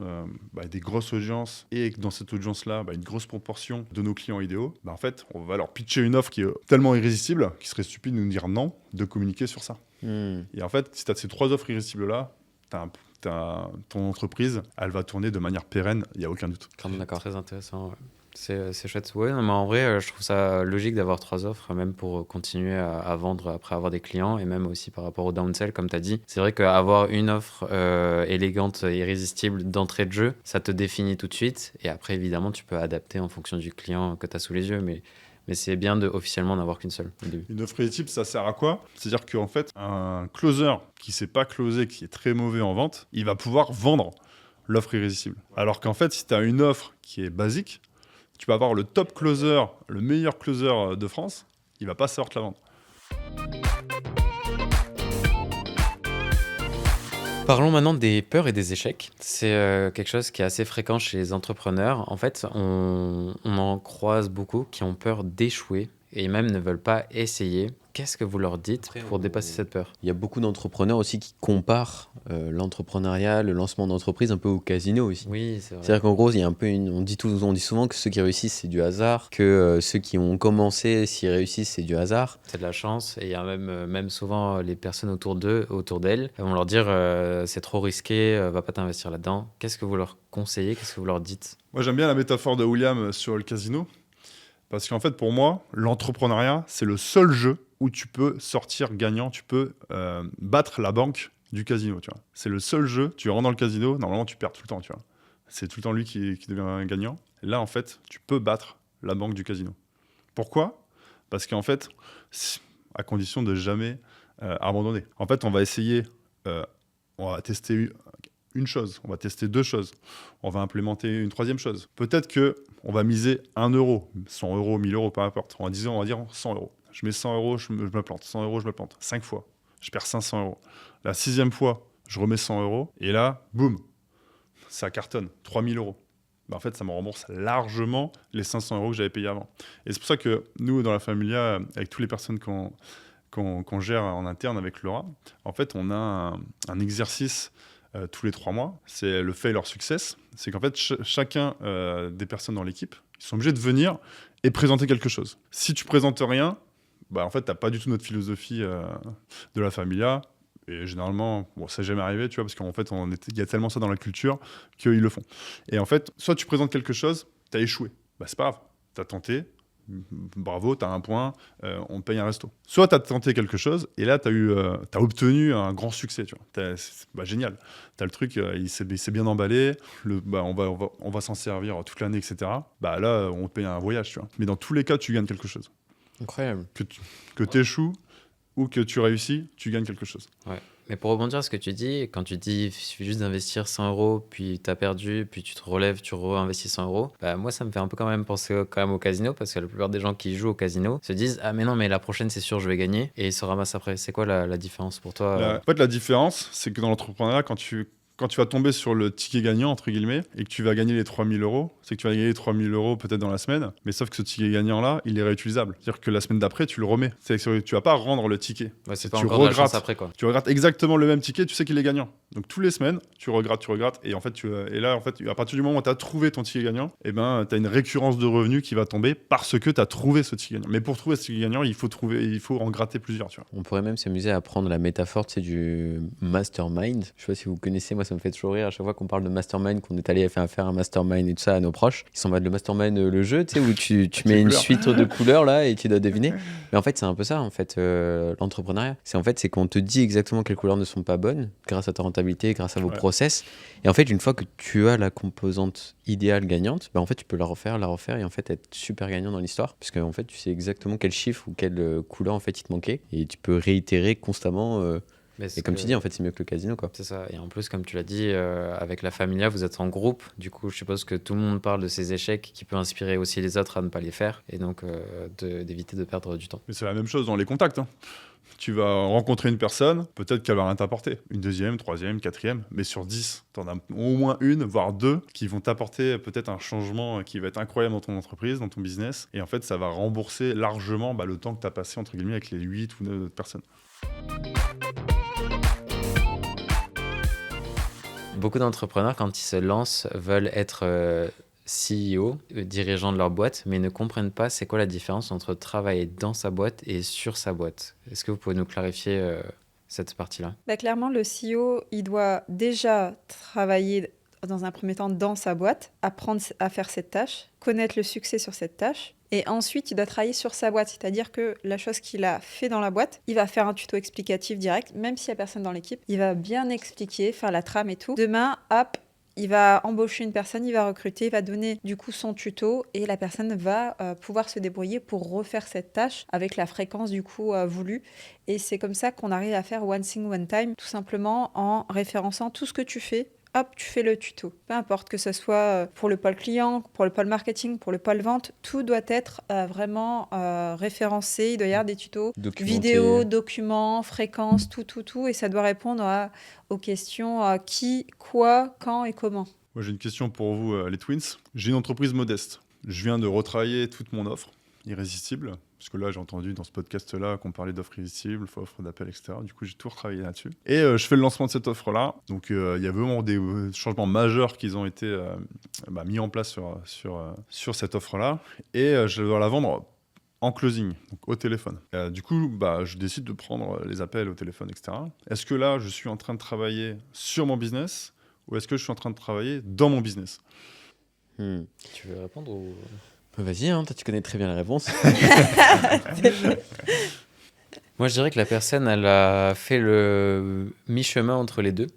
des grosses audiences et dans cette audience-là, une grosse proportion de nos clients idéaux. En fait, on va leur pitcher une offre qui est tellement irrésistible qu'il serait stupide de nous dire non, de communiquer sur ça. Et en fait, si tu as ces 3 offres irrésistibles-là, ton entreprise, elle va tourner de manière pérenne, il n'y a aucun doute. D'accord. Très intéressant. Ouais. C'est chouette. Ouais, non, mais en vrai, je trouve ça logique d'avoir 3 offres, même pour continuer à vendre après avoir des clients et même aussi par rapport au downsell, comme tu as dit. C'est vrai qu'avoir une offre élégante, irrésistible d'entrée de jeu, ça te définit tout de suite. Et après, évidemment, tu peux adapter en fonction du client que tu as sous les yeux. Mais c'est bien officiellement n'avoir qu'une seule au début. Une offre irrésistible, ça sert à quoi? C'est-à-dire qu'en fait, un closer qui ne sait pas closer, qui est très mauvais en vente, il va pouvoir vendre l'offre irrésistible. Alors qu'en fait, si tu as une offre qui est basique, tu vas avoir le top closer, le meilleur closer de France, il ne va pas savoir te la vendre. Parlons maintenant des peurs et des échecs. C'est quelque chose qui est assez fréquent chez les entrepreneurs. En fait, on en croise beaucoup qui ont peur d'échouer et même ne veulent pas essayer. Qu'est-ce que vous leur dites pour dépasser cette peur? Il y a beaucoup d'entrepreneurs aussi qui comparent l'entrepreneuriat, le lancement d'entreprise un peu au casino aussi. Oui, c'est vrai. C'est-à-dire qu'en gros, il y a un peu on dit souvent que ceux qui réussissent, c'est du hasard, que ceux qui ont commencé, s'ils réussissent, c'est du hasard. C'est de la chance. Et il y a même souvent les personnes autour d'elles, vont leur dire c'est trop risqué, va pas t'investir là-dedans. Qu'est-ce que vous leur conseillez? Qu'est-ce que vous leur dites? Moi, j'aime bien la métaphore de William sur le casino. Parce qu'en fait, pour moi, l'entrepreneuriat, c'est le seul jeu où tu peux sortir gagnant, tu peux battre la banque du casino, tu vois. C'est le seul jeu, tu rentres dans le casino, normalement tu perds tout le temps, tu vois. C'est tout le temps lui qui devient gagnant. Et là, en fait, tu peux battre la banque du casino. Pourquoi? Parce qu'en fait, à condition de jamais abandonner. En fait, on va essayer, on va tester une chose, on va tester 2 choses, on va implémenter une 3e chose. Peut-être qu'on va miser 1 euro, 100 euros, 1000 euros, peu importe. On va dire 100 euros. Je mets 100 euros, je me plante. 100 euros, je me plante. 5 fois. Je perds 500 euros. La 6e fois, je remets 100 euros. Et là, boum, ça cartonne. 3000 euros. En fait, ça me rembourse largement les 500 euros que j'avais payés avant. Et c'est pour ça que nous, dans la Familia, avec toutes les personnes qu'on gère en interne avec Laura, en fait, on a un exercice tous les 3 mois. C'est le fail or success. C'est qu'en fait, chacun des personnes dans l'équipe, ils sont obligés de venir et présenter quelque chose. Si tu présentes rien, en fait, tu n'as pas du tout notre philosophie de la Familia. Et généralement, ça n'est jamais arrivé, tu vois, parce qu'en fait, il y a tellement ça dans la culture qu'ils le font. Et en fait, soit tu présentes quelque chose, tu as échoué. C'est pas grave, tu as tenté, bravo, tu as un point, on te paye un resto. Soit tu as tenté quelque chose, et là, tu as obtenu un grand succès, tu vois. C'est génial. Tu as le truc, il s'est bien emballé, on va s'en servir toute l'année, etc. Là, on te paye un voyage, tu vois. Mais dans tous les cas, tu gagnes quelque chose. Incroyable. Que tu échoues ou que tu réussis, tu gagnes quelque chose. Ouais. Mais pour rebondir à ce que tu dis, quand tu dis il suffit juste d'investir 100 euros, puis tu as perdu, puis tu te relèves, tu réinvestis 100 euros, moi ça me fait un peu quand même penser au casino, parce que la plupart des gens qui jouent au casino se disent ah mais non, mais la prochaine c'est sûr je vais gagner, et ils se ramassent après. C'est quoi la différence pour toi? En fait, la différence, c'est que dans l'entrepreneuriat, quand tu quand tu vas tomber sur le ticket gagnant, entre guillemets, et que tu vas gagner les 3 000 €, c'est que tu vas gagner les 3 000 € peut-être dans la semaine, mais sauf que ce ticket gagnant-là, il est réutilisable. C'est-à-dire que la semaine d'après, tu le remets. C'est que tu vas pas rendre le ticket. Ouais, c'est pas tu encore de la chance après, quoi. Tu regrattes exactement le même ticket, tu sais qu'il est gagnant. Donc tous les semaines, tu regrattes, et en fait, là, en fait, à partir du moment où tu as trouvé ton ticket gagnant, tu as une récurrence de revenus qui va tomber parce que tu as trouvé ce ticket gagnant. Mais pour trouver ce ticket gagnant, il faut en gratter plusieurs, tu vois. On pourrait même s'amuser à prendre la métaphore du mastermind. Je sais pas si vous connaissez, moi ça me fait toujours rire à chaque fois qu'on parle de mastermind, qu'on est allé faire un mastermind et tout ça à nos proches. Ils sont en mode le mastermind, le jeu, tu sais, où tu mets une suite de couleurs là et tu dois deviner. Mais en fait, c'est un peu ça, en fait, l'entrepreneuriat. C'est qu'on te dit exactement quelles couleurs ne sont pas bonnes grâce à ta rentabilité, grâce à vos process. Et en fait, une fois que tu as la composante idéale gagnante, en fait, tu peux la refaire et en fait être super gagnant dans l'histoire. Puisque en fait, tu sais exactement quel chiffre ou quelle couleur en fait il te manquait. Et tu peux réitérer constamment. Et comme tu dis, en fait, c'est mieux que le casino, quoi. C'est ça. Et en plus, comme tu l'as dit, avec la Familia, vous êtes en groupe. Du coup, je suppose que tout le monde parle de ces échecs qui peut inspirer aussi les autres à ne pas les faire. Et donc, d'éviter de perdre du temps. Mais c'est la même chose dans les contacts. Tu vas rencontrer une personne, peut-être qu'elle va rien t'apporter. Une deuxième, troisième, quatrième. Mais sur 10, tu en as au moins une, voire deux, qui vont t'apporter peut-être un changement qui va être incroyable dans ton entreprise, dans ton business. Et en fait, ça va rembourser largement le temps que tu as passé, entre guillemets, avec les 8 ou 9 autres personnes. Beaucoup d'entrepreneurs, quand ils se lancent, veulent être CEO, dirigeants de leur boîte, mais ne comprennent pas c'est quoi la différence entre travailler dans sa boîte et sur sa boîte. Est-ce que vous pouvez nous clarifier cette partie-là ? Clairement, le CEO, il doit déjà travailler dans un premier temps dans sa boîte, apprendre à faire cette tâche, connaître le succès sur cette tâche. Et ensuite, il doit travailler sur sa boîte. C'est-à-dire que la chose qu'il a fait dans la boîte, il va faire un tuto explicatif direct, même s'il n'y a personne dans l'équipe. Il va bien expliquer, faire la trame et tout. Demain, hop, il va embaucher une personne, il va recruter, il va donner du coup son tuto et la personne va pouvoir se débrouiller pour refaire cette tâche avec la fréquence du coup voulue. Et c'est comme ça qu'on arrive à faire one thing, one time, tout simplement en référençant tout ce que tu fais. Hop, tu fais le tuto. Peu importe que ce soit pour le pôle client, pour le pôle marketing, pour le pôle vente, tout doit être vraiment référencé. Il doit y avoir des tutos, vidéos, documents, fréquences, tout. Et ça doit répondre aux questions qui, quoi, quand et comment. Moi, j'ai une question pour vous, les Twins. J'ai une entreprise modeste. Je viens de retravailler toute mon offre irrésistible. Parce que là, j'ai entendu dans ce podcast-là qu'on parlait d'offres irrésistibles, offres d'appel, etc. Du coup, j'ai tout retravaillé là-dessus. Et je fais le lancement de cette offre-là. Donc, il y a vraiment des changements majeurs qui ont été mis en place sur cette offre-là. Et je dois la vendre en closing, donc au téléphone. Du coup, je décide de prendre les appels au téléphone, etc. Est-ce que là, je suis en train de travailler sur mon business ou est-ce que je suis en train de travailler dans mon business ? Tu veux répondre ou... Vas-y, toi tu connais très bien la réponse. Moi je dirais que la personne elle a fait le mi-chemin entre les deux.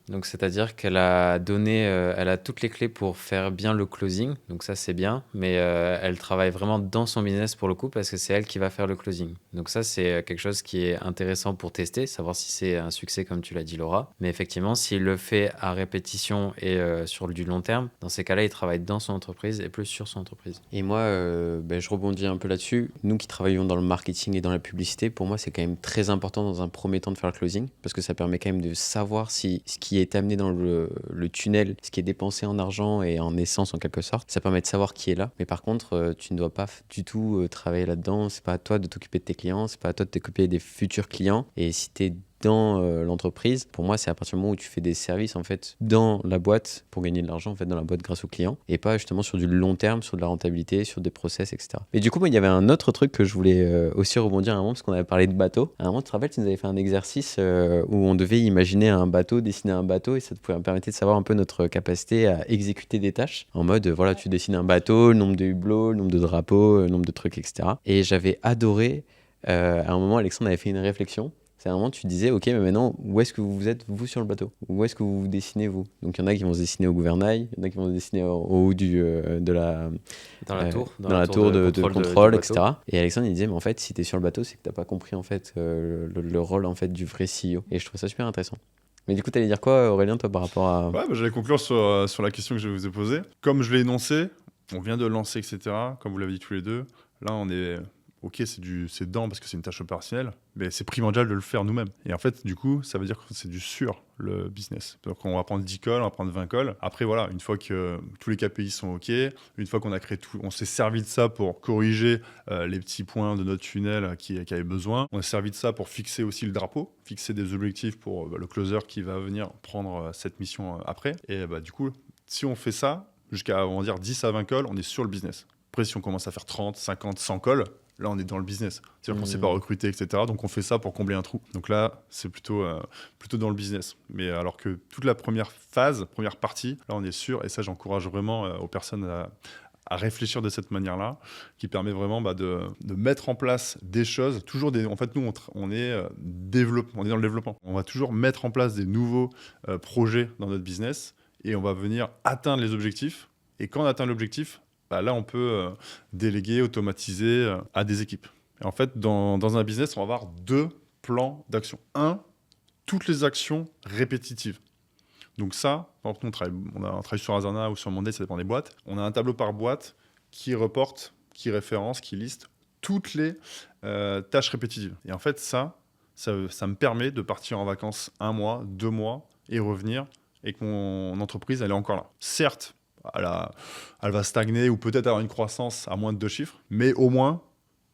Donc c'est-à-dire qu'elle a donné, elle a toutes les clés pour faire bien le closing, donc ça c'est bien, mais elle travaille vraiment dans son business pour le coup parce que c'est elle qui va faire le closing. Donc ça c'est quelque chose qui est intéressant pour tester, savoir si c'est un succès comme tu l'as dit Laura. Mais effectivement s'il le fait à répétition et sur du long terme, dans ces cas-là il travaille dans son entreprise et plus sur son entreprise. Et moi je rebondis un peu là-dessus. Nous qui travaillons dans le marketing et dans la publicité, pour moi c'est quand même très important dans un premier temps de faire le closing parce que ça permet quand même de savoir si ce qui est amené dans le tunnel, ce qui est dépensé en argent et en essence en quelque sorte, ça permet de savoir qui est là. Mais par contre, tu ne dois pas du tout travailler là-dedans. C'est pas à toi de t'occuper de tes clients, c'est pas à toi de t'occuper des futurs clients. Et si tu es dans l'entreprise, pour moi c'est à partir du moment où tu fais des services en fait dans la boîte pour gagner de l'argent en fait dans la boîte grâce aux clients et pas justement sur du long terme, sur de la rentabilité, sur des process, etc. Mais du coup moi il y avait un autre truc que je voulais aussi rebondir à un moment parce qu'on avait parlé de bateau. À un moment tu te rappelles, tu nous avais fait un exercice où on devait imaginer un bateau, dessiner un bateau et ça te permettait de savoir un peu notre capacité à exécuter des tâches en mode voilà tu dessines un bateau, le nombre de hublots, le nombre de drapeaux, le nombre de trucs, etc. Et j'avais adoré à un moment Alexandre avait fait une réflexion. C'est un moment tu disais, ok, mais maintenant, où est-ce que vous êtes, vous, sur le bateau ? Où est-ce que vous vous dessinez, vous ? Donc, il y en a qui vont se dessiner au gouvernail, il y en a qui vont se dessiner au haut de la... Dans la tour. Dans la tour de contrôle, etc. Et Alexandre, il disait, mais en fait, si tu es sur le bateau, c'est que tu n'as pas compris, en fait, le rôle, en fait, du vrai CEO. Et je trouve ça super intéressant. Mais du coup, tu allais dire quoi, Aurélien, toi, par rapport à... Ouais, j'allais conclure sur la question que je vous ai posée. Comme je l'ai énoncé, on vient de lancer, etc. Comme vous l'avez dit tous les deux, là, on est ok, c'est dedans parce que c'est une tâche opérationnelle, mais c'est primordial de le faire nous-mêmes. Et en fait, du coup, ça veut dire que c'est du sur le business. Donc, on va prendre 10 calls, on va prendre 20 calls. Après, voilà, une fois que tous les KPI sont ok, une fois qu'on a créé tout, on s'est servi de ça pour corriger les petits points de notre tunnel qui avaient besoin. On s'est servi de ça pour fixer aussi le drapeau, fixer des objectifs pour le closer qui va venir prendre cette mission après. Et du coup, si on fait ça, jusqu'à, on va dire, 10 à 20 calls, on est sur le business. Après, si on commence à faire 30, 50, 100 calls, là, on est dans le business. C'est-à-dire qu'on ne sait pas recruter, etc. Donc, on fait ça pour combler un trou. Donc là, c'est plutôt dans le business. Mais alors que toute la première phase, première partie, là, on est sûr. Et ça, j'encourage vraiment aux personnes à réfléchir de cette manière-là, qui permet vraiment de mettre en place des choses. En fait, nous, on est dans le développement. On va toujours mettre en place des nouveaux projets dans notre business et on va venir atteindre les objectifs. Et quand on atteint l'objectif, là, on peut déléguer, automatiser à des équipes. Et en fait, dans un business, on va avoir 2 plans d'action. Un, toutes les actions répétitives. Donc ça, par exemple, on travaille sur Asana ou sur Monday, ça dépend des boîtes. On a un tableau par boîte qui reporte, qui référence, qui liste toutes les tâches répétitives. Et en fait, ça me permet de partir en vacances 1 mois, 2 mois et revenir et que mon entreprise, elle est encore là. Certes, elle va stagner ou peut-être avoir une croissance à moins de 2 chiffres, mais au moins,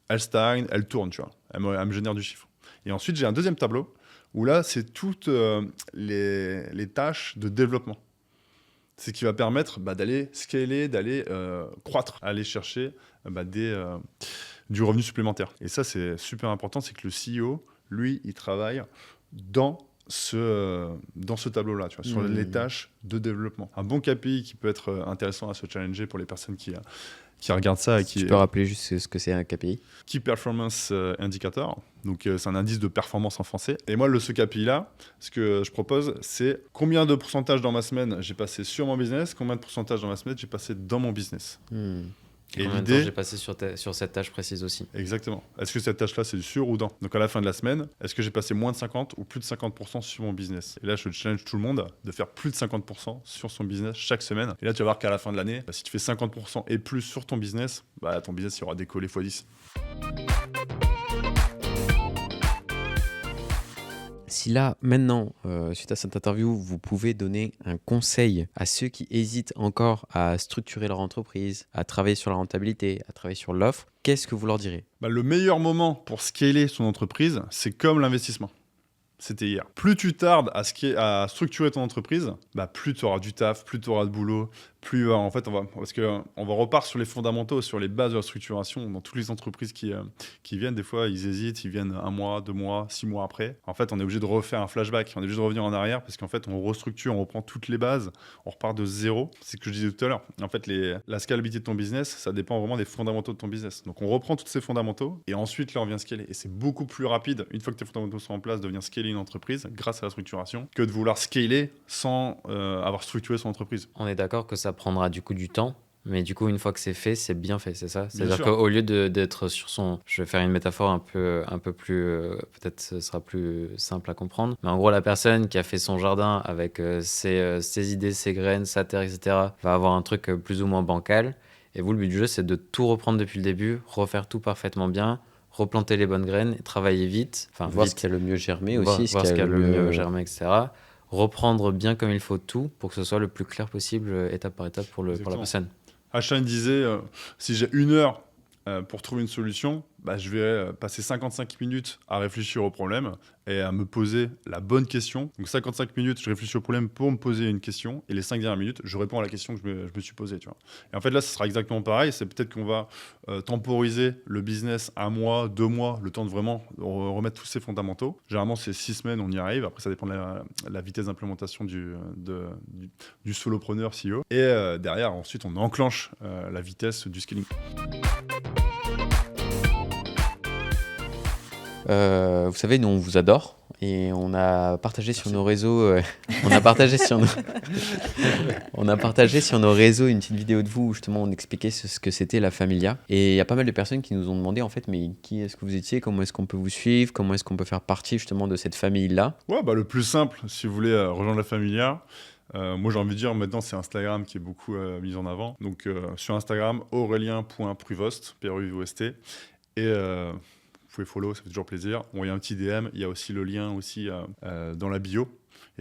elle stagne, elle tourne, tu vois. Elle me génère du chiffre. Et ensuite, j'ai un deuxième tableau où là, c'est toutes les tâches de développement. C'est ce qui va permettre d'aller scaler, d'aller croître, aller chercher du revenu supplémentaire. Et ça, c'est super important, c'est que le CEO, lui, il travaille dans ce tableau-là, tu vois, sur les tâches de développement. Un bon KPI qui peut être intéressant à se challenger pour les personnes qui regardent ça. Tu peux rappeler juste ce que c'est un KPI? Key Performance Indicator. Donc, c'est un indice de performance en français. Et moi, ce KPI-là, ce que je propose, c'est combien de pourcentage dans ma semaine j'ai passé sur mon business, combien de pourcentage dans ma semaine j'ai passé dans mon business. Et combien de temps j'ai passé sur cette tâche précise aussi. Exactement. Est-ce que cette tâche-là, c'est du sur ou dans? Donc, à la fin de la semaine, est-ce que j'ai passé moins de 50 ou plus de 50% sur mon business? Et là, je challenge tout le monde de faire plus de 50% sur son business chaque semaine. Et là, tu vas voir qu'à la fin de l'année, si tu fais 50% et plus sur ton business, ton business, il aura décollé x10. Si là, maintenant, suite à cette interview, vous pouvez donner un conseil à ceux qui hésitent encore à structurer leur entreprise, à travailler sur la rentabilité, à travailler sur l'offre, qu'est-ce que vous leur direz? Le meilleur moment pour scaler son entreprise, c'est comme l'investissement. C'était hier. Plus tu tardes à structurer ton entreprise, plus tu auras du taf, plus tu auras de boulot, plus en fait parce que on va repart sur les fondamentaux, sur les bases de la structuration. Dans toutes les entreprises qui viennent, des fois ils hésitent, ils viennent 1 mois, 2 mois, 6 mois après. En fait, on est obligé de refaire un flashback, on est obligé de revenir en arrière parce qu'en fait on restructure, on reprend toutes les bases, on repart de zéro. C'est ce que je disais tout à l'heure. En fait, la scalabilité de ton business, ça dépend vraiment des fondamentaux de ton business. Donc on reprend tous ces fondamentaux et ensuite là on vient scaler. Et c'est beaucoup plus rapide une fois que tes fondamentaux sont en place de venir scaler une entreprise grâce à la structuration que de vouloir scaler sans avoir structuré son entreprise. On est d'accord que ça prendra du coup du temps, mais du coup une fois que c'est fait, c'est bien fait, c'est ça? C'est-à-dire qu'au lieu d'être sur son... Je vais faire une métaphore un peu plus... peut-être ce sera plus simple à comprendre, mais en gros la personne qui a fait son jardin avec ses idées, ses graines, sa terre, etc. va avoir un truc plus ou moins bancal, et vous le but du jeu c'est de tout reprendre depuis le début, refaire tout parfaitement bien, replanter les bonnes graines, et travailler vite. Voir ce qui a le mieux germé aussi. Voir ce qui a le mieux germé, etc. Reprendre bien comme il faut tout pour que ce soit le plus clair possible, étape par étape pour la personne. Einstein disait, si j'ai 1 heure pour trouver une solution, je vais passer 55 minutes à réfléchir au problème et à me poser la bonne question. Donc 55 minutes, je réfléchis au problème pour me poser une question et les 5 dernières minutes, je réponds à la question que je me suis posée. Tu vois. Et en fait, là, ce sera exactement pareil. C'est peut-être qu'on va temporiser le business 1 mois, 2 mois, le temps de vraiment remettre tous ces fondamentaux. Généralement, c'est 6 semaines, on y arrive. Après, ça dépend de la vitesse d'implémentation du solopreneur CEO. Et derrière, ensuite, on enclenche la vitesse du scaling. Vous savez, nous on vous adore et on a partagé sur nos réseaux, on a partagé sur nos réseaux une petite vidéo de vous où justement on expliquait ce que c'était la Familia. Et il y a pas mal de personnes qui nous ont demandé en fait, mais qui est-ce que vous étiez, comment est-ce qu'on peut vous suivre, comment est-ce qu'on peut faire partie justement de cette famille-là? Ouais, le plus simple, si vous voulez rejoindre la Familia. Moi j'ai envie de dire maintenant c'est Instagram qui est beaucoup mis en avant. Donc sur Instagram, aurélien.pruvost, P-R-U-V-O-S-T. Et vous pouvez follow, ça fait toujours plaisir. Il y a un petit DM, il y a aussi le lien aussi dans la bio.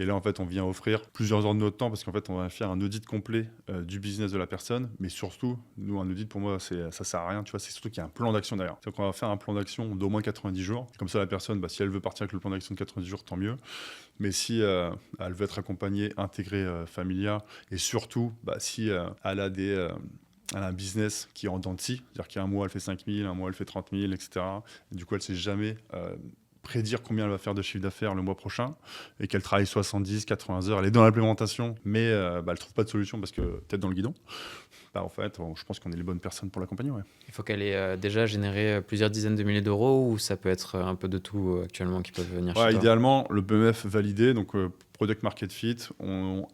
Et là, en fait, on vient offrir plusieurs heures de notre temps parce qu'en fait, on va faire un audit complet du business de la personne. Mais surtout, nous, un audit, pour moi, ça sert à rien. Tu vois, c'est surtout qu'il y a un plan d'action derrière. C'est-à-dire qu'on va faire un plan d'action d'au moins 90 jours. Comme ça, la personne, si elle veut partir avec le plan d'action de 90 jours, tant mieux. Mais si elle veut être accompagnée, intégrée Familia, et surtout, si elle a elle a un business qui est en dents de scie, c'est-à-dire qu'un mois, elle fait 5 000, un mois, elle fait 30 000, etc. Et du coup, elle ne sait jamais prédire combien elle va faire de chiffre d'affaires le mois prochain et qu'elle travaille 70, 80 heures. Elle est dans l'implémentation, mais elle ne trouve pas de solution parce que tête dans le guidon. En fait, je pense qu'on est les bonnes personnes pour l'accompagner. Ouais. Il faut qu'elle ait déjà généré plusieurs dizaines de milliers d'euros ou ça peut être un peu de tout actuellement qui peuvent venir chez toi? Idéalement, le PMF validé, donc Product Market Fit,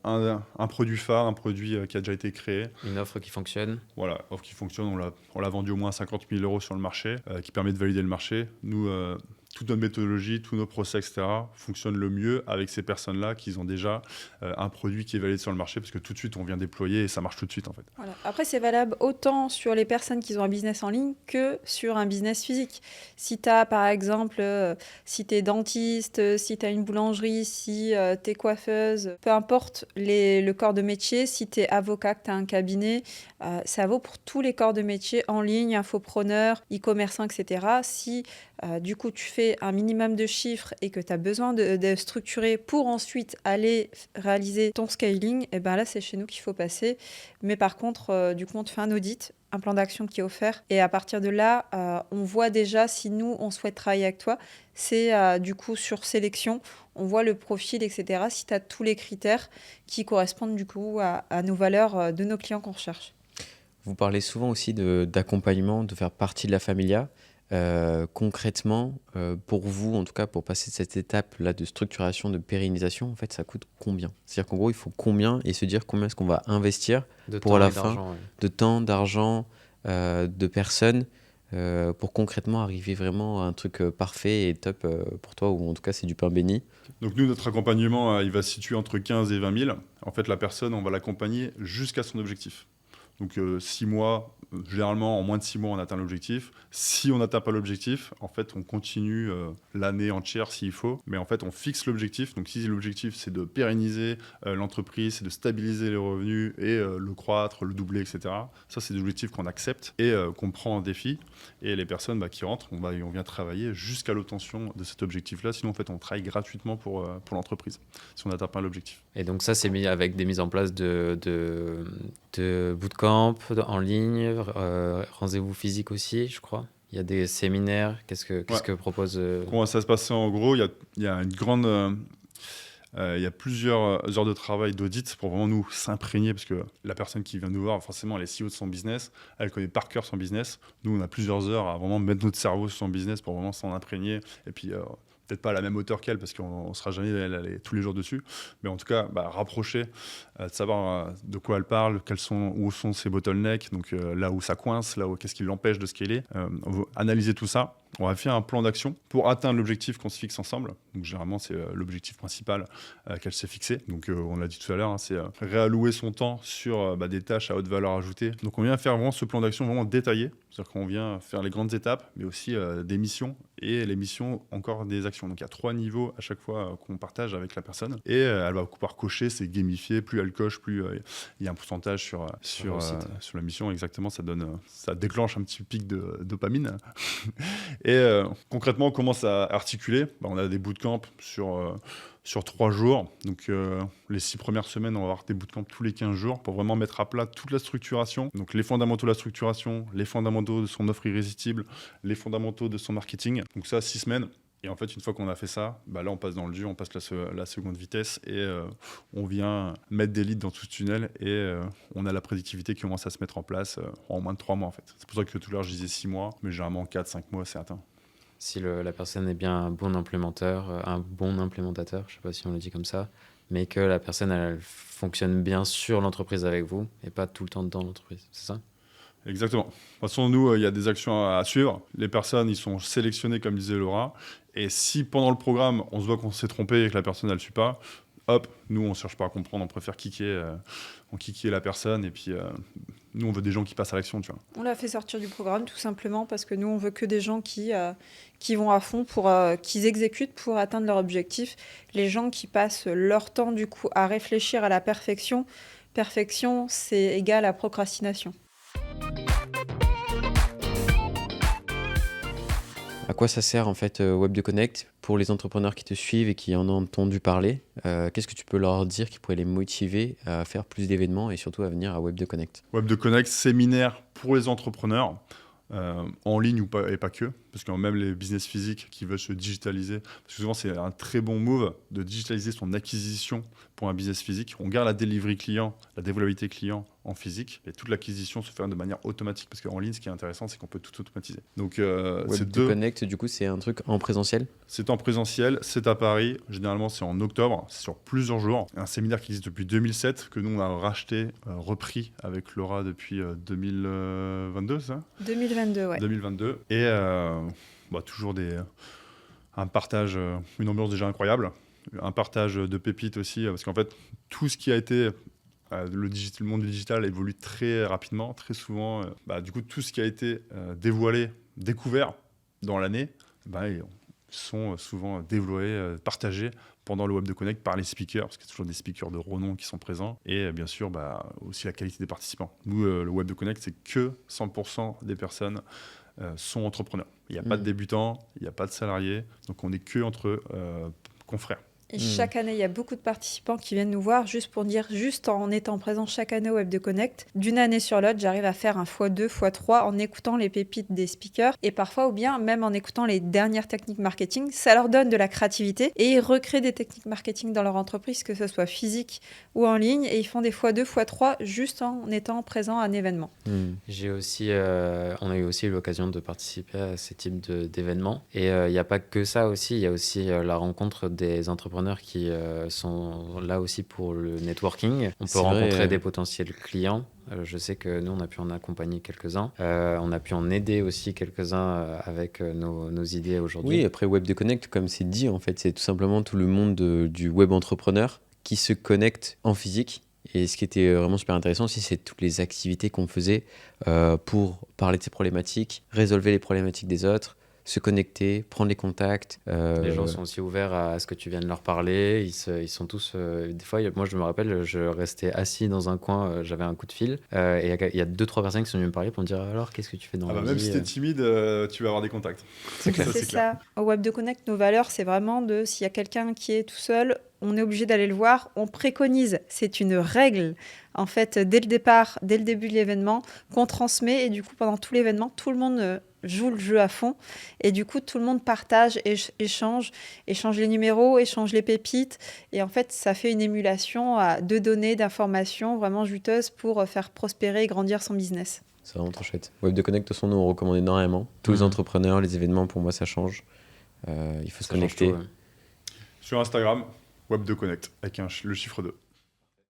un produit phare, un produit qui a déjà été créé. Une offre qui fonctionne. Voilà, offre qui fonctionne, on l'a vendu au moins 50 000 euros sur le marché, qui permet de valider le marché. Nous, toute notre méthodologie, tous nos process, etc., fonctionnent le mieux avec ces personnes-là qui ont déjà un produit qui est validé sur le marché parce que tout de suite, on vient déployer et ça marche tout de suite en fait. Voilà. Après, c'est valable autant sur les personnes qui ont un business en ligne que sur un business physique. Si tu as, par exemple, si tu es dentiste, si tu as une boulangerie, si tu es coiffeuse, peu importe le corps de métier, si tu es avocat, que tu as un cabinet, ça vaut pour tous les corps de métier en ligne, infopreneur, e-commerçant, etc. Si du coup, tu fais un minimum de chiffres et que tu as besoin de structurer pour ensuite aller réaliser ton scaling, et ben là, c'est chez nous qu'il faut passer. Mais par contre, du coup, on te fait un audit, un plan d'action qui est offert. Et à partir de là, on voit déjà si nous, on souhaite travailler avec toi. C'est du coup sur sélection. On voit le profil, etc. Si tu as tous les critères qui correspondent du coup à nos valeurs de nos clients qu'on recherche. Vous parlez souvent aussi d'accompagnement, de faire partie de la Familia. Concrètement, pour vous, en tout cas, pour passer de cette étape-là de structuration, de pérennisation, en fait, ça coûte combien? C'est-à-dire qu'en gros, il faut combien et se dire combien est-ce qu'on va investir pour à la fin de temps, d'argent, de personnes pour concrètement arriver vraiment à un truc parfait et top pour toi, ou en tout cas, c'est du pain béni. Donc nous, notre accompagnement, il va se situer entre 15 et 20 000. En fait, la personne, on va l'accompagner jusqu'à son objectif. Donc 6 mois, généralement en moins de 6 mois on atteint l'objectif. Si on n'atteint pas l'objectif, en fait on continue l'année entière s'il faut, mais en fait on fixe l'objectif. Donc si l'objectif c'est de pérenniser l'entreprise, c'est de stabiliser les revenus et le croître, le doubler, etc. Ça c'est des objectifs qu'on accepte et qu'on prend en défi. Et les personnes qui rentrent, on vient travailler jusqu'à l'obtention de cet objectif-là. Sinon en fait on travaille gratuitement pour l'entreprise si on n'atteint pas l'objectif. Et donc ça c'est mis avec des mises en place de bootcamp en ligne, rendez-vous physique aussi, je crois. Il y a des séminaires. Qu'est-ce que propose Comment ça se passe en gros? Il y a une grande... il y a plusieurs heures de travail d'audit pour vraiment nous s'imprégner parce que la personne qui vient nous voir, forcément, elle est CEO de son business, elle connaît par cœur son business. Nous, on a plusieurs heures à vraiment mettre notre cerveau sur son business pour vraiment s'en imprégner. Et puis, peut-être pas à la même hauteur qu'elle parce qu'on ne sera jamais elle est tous les jours dessus. Mais en tout cas, rapprocher, de savoir de quoi elle parle, où sont ses bottlenecks, donc là où ça coince, qu'est-ce qui l'empêche de scaler. On va analyser tout ça. On va faire un plan d'action pour atteindre l'objectif qu'on se fixe ensemble. Donc généralement, c'est l'objectif principal qu'elle s'est fixé. Donc on l'a dit tout à l'heure, c'est réallouer son temps sur des tâches à haute valeur ajoutée. Donc on vient faire vraiment ce plan d'action vraiment détaillé. C'est-à-dire qu'on vient faire les grandes étapes, mais aussi des missions et les missions, encore des actions. Donc il y a 3 niveaux à chaque fois qu'on partage avec la personne. Et elle va pouvoir cocher, c'est gamifié. Plus elle coche, plus il y a un pourcentage sur la mission. Exactement, ça déclenche un petit pic de dopamine. Et concrètement, on commence à articuler. On a des bootcamps sur 3 jours. Donc, les 6 premières semaines, on va avoir des bootcamps tous les 15 jours pour vraiment mettre à plat toute la structuration. Donc, les fondamentaux de la structuration, les fondamentaux de son offre irrésistible, les fondamentaux de son marketing. Donc, ça, 6 semaines. Et en fait, une fois qu'on a fait ça, là, on passe dans le dur, on passe la seconde vitesse et on vient mettre des leads dans tout ce tunnel et on a la prédictivité qui commence à se mettre en place en moins de 3 mois, en fait. C'est pour ça que tout à l'heure, je disais 6 mois, mais généralement 4-5 mois, c'est atteint. Si la personne est bien un bon implémentateur, je ne sais pas si on le dit comme ça, mais que la personne elle fonctionne bien sur l'entreprise avec vous et pas tout le temps dans l'entreprise, c'est ça? Exactement. De toute façon, nous, il y a des actions à suivre. Les personnes, ils sont sélectionnés, comme disait Laura. Et si pendant le programme, on se voit qu'on s'est trompé et que la personne, elle ne suit pas, hop, nous, on ne cherche pas à comprendre, on préfère kicker la personne et puis nous, on veut des gens qui passent à l'action, tu vois. On l'a fait sortir du programme tout simplement parce que nous, on veut que des gens qui vont à fond, qu'ils exécutent pour atteindre leur objectif. Les gens qui passent leur temps, du coup, à réfléchir à la perfection. Perfection, c'est égal à procrastination. À quoi ça sert en fait Web de Connect pour les entrepreneurs qui te suivent et qui en ont entendu parler? Qu'est-ce que tu peux leur dire qui pourrait les motiver à faire plus d'événements et surtout à venir à Web de Connect? Web de Connect, séminaire pour les entrepreneurs, en ligne ou pas, et pas que, parce que même les business physiques qui veulent se digitaliser, parce que souvent c'est un très bon move de digitaliser son acquisition pour un business physique. On garde la delivery client, la dévolabilité client en physique, et toute l'acquisition se fait de manière automatique, parce qu'en ligne, ce qui est intéressant, c'est qu'on peut tout automatiser. Donc, Web de Connect, du coup, c'est un truc en présentiel? C'est en présentiel, c'est à Paris, généralement c'est en octobre, c'est sur plusieurs jours. Un séminaire qui existe depuis 2007, que nous on a racheté, repris avec Laura depuis 2022, c'est ça 2022, ouais. 2022. Et toujours un partage, une ambiance déjà incroyable, un partage de pépites aussi, parce qu'en fait, tout ce qui a été le monde du digital évolue très rapidement, très souvent. Du coup, tout ce qui a été dévoilé, découvert dans l'année, ils sont souvent dévoilés, partagés pendant le Web de Connect par les speakers, parce qu'il y a toujours des speakers de renom qui sont présents, et bien sûr aussi la qualité des participants. Nous, le Web de Connect, c'est que 100% des personnes sont entrepreneurs. Il n'y a pas de débutants, il n'y a pas de salariés, donc on n'est que entre confrères. Et chaque année, il y a beaucoup de participants qui viennent nous voir juste pour dire, juste en étant présent chaque année au Web de Connect, d'une année sur l'autre, j'arrive à faire un x2, x3 en écoutant les pépites des speakers et parfois ou bien même en écoutant les dernières techniques marketing. Ça leur donne de la créativité et ils recréent des techniques marketing dans leur entreprise, que ce soit physique ou en ligne, et ils font des x2, x3 juste en étant présent à un événement. J'ai aussi, on a eu aussi l'occasion de participer à ce type d'événements. Et il n'y a pas que ça aussi, il y a aussi la rencontre des entrepreneurs qui sont là aussi pour le networking. On peut rencontrer des potentiels clients. Je sais que nous, on a pu en accompagner quelques-uns. On a pu en aider aussi quelques-uns avec nos idées aujourd'hui. Oui, après Web de Connect, comme c'est dit, en fait, c'est tout simplement tout le monde du web entrepreneur qui se connecte en physique. Et ce qui était vraiment super intéressant aussi, c'est toutes les activités qu'on faisait pour parler de ces problématiques, résolver les problématiques des autres, se connecter, prendre les contacts. Les gens sont aussi ouverts à ce que tu viens de leur parler. Ils sont tous... des fois, moi, je me rappelle, je restais assis dans un coin, j'avais un coup de fil. Et il y a 2-3 personnes qui sont venues me parler pour me dire « Alors, qu'est-ce que tu fais dans la vie ?» Même si t'es timide, tu vas avoir des contacts. C'est clair. C'est ça. Au Web de Connect, nos valeurs, c'est vraiment s'il y a quelqu'un qui est tout seul, on est obligé d'aller le voir. On préconise, c'est une règle, en fait, dès le départ, dès le début de l'événement, qu'on transmet. Et du coup, pendant tout l'événement, tout le monde joue le jeu à fond. Et du coup, tout le monde partage, échange les numéros, échange les pépites. Et en fait, ça fait une émulation de données, d'informations vraiment juteuses pour faire prospérer et grandir son business. C'est vraiment trop chouette. Web de Connect, de toute façon, nous, on recommande énormément. Tous les entrepreneurs, les événements, pour moi, ça change. Il faut se connecter. Sur Instagram, Web de Connect, avec le chiffre 2.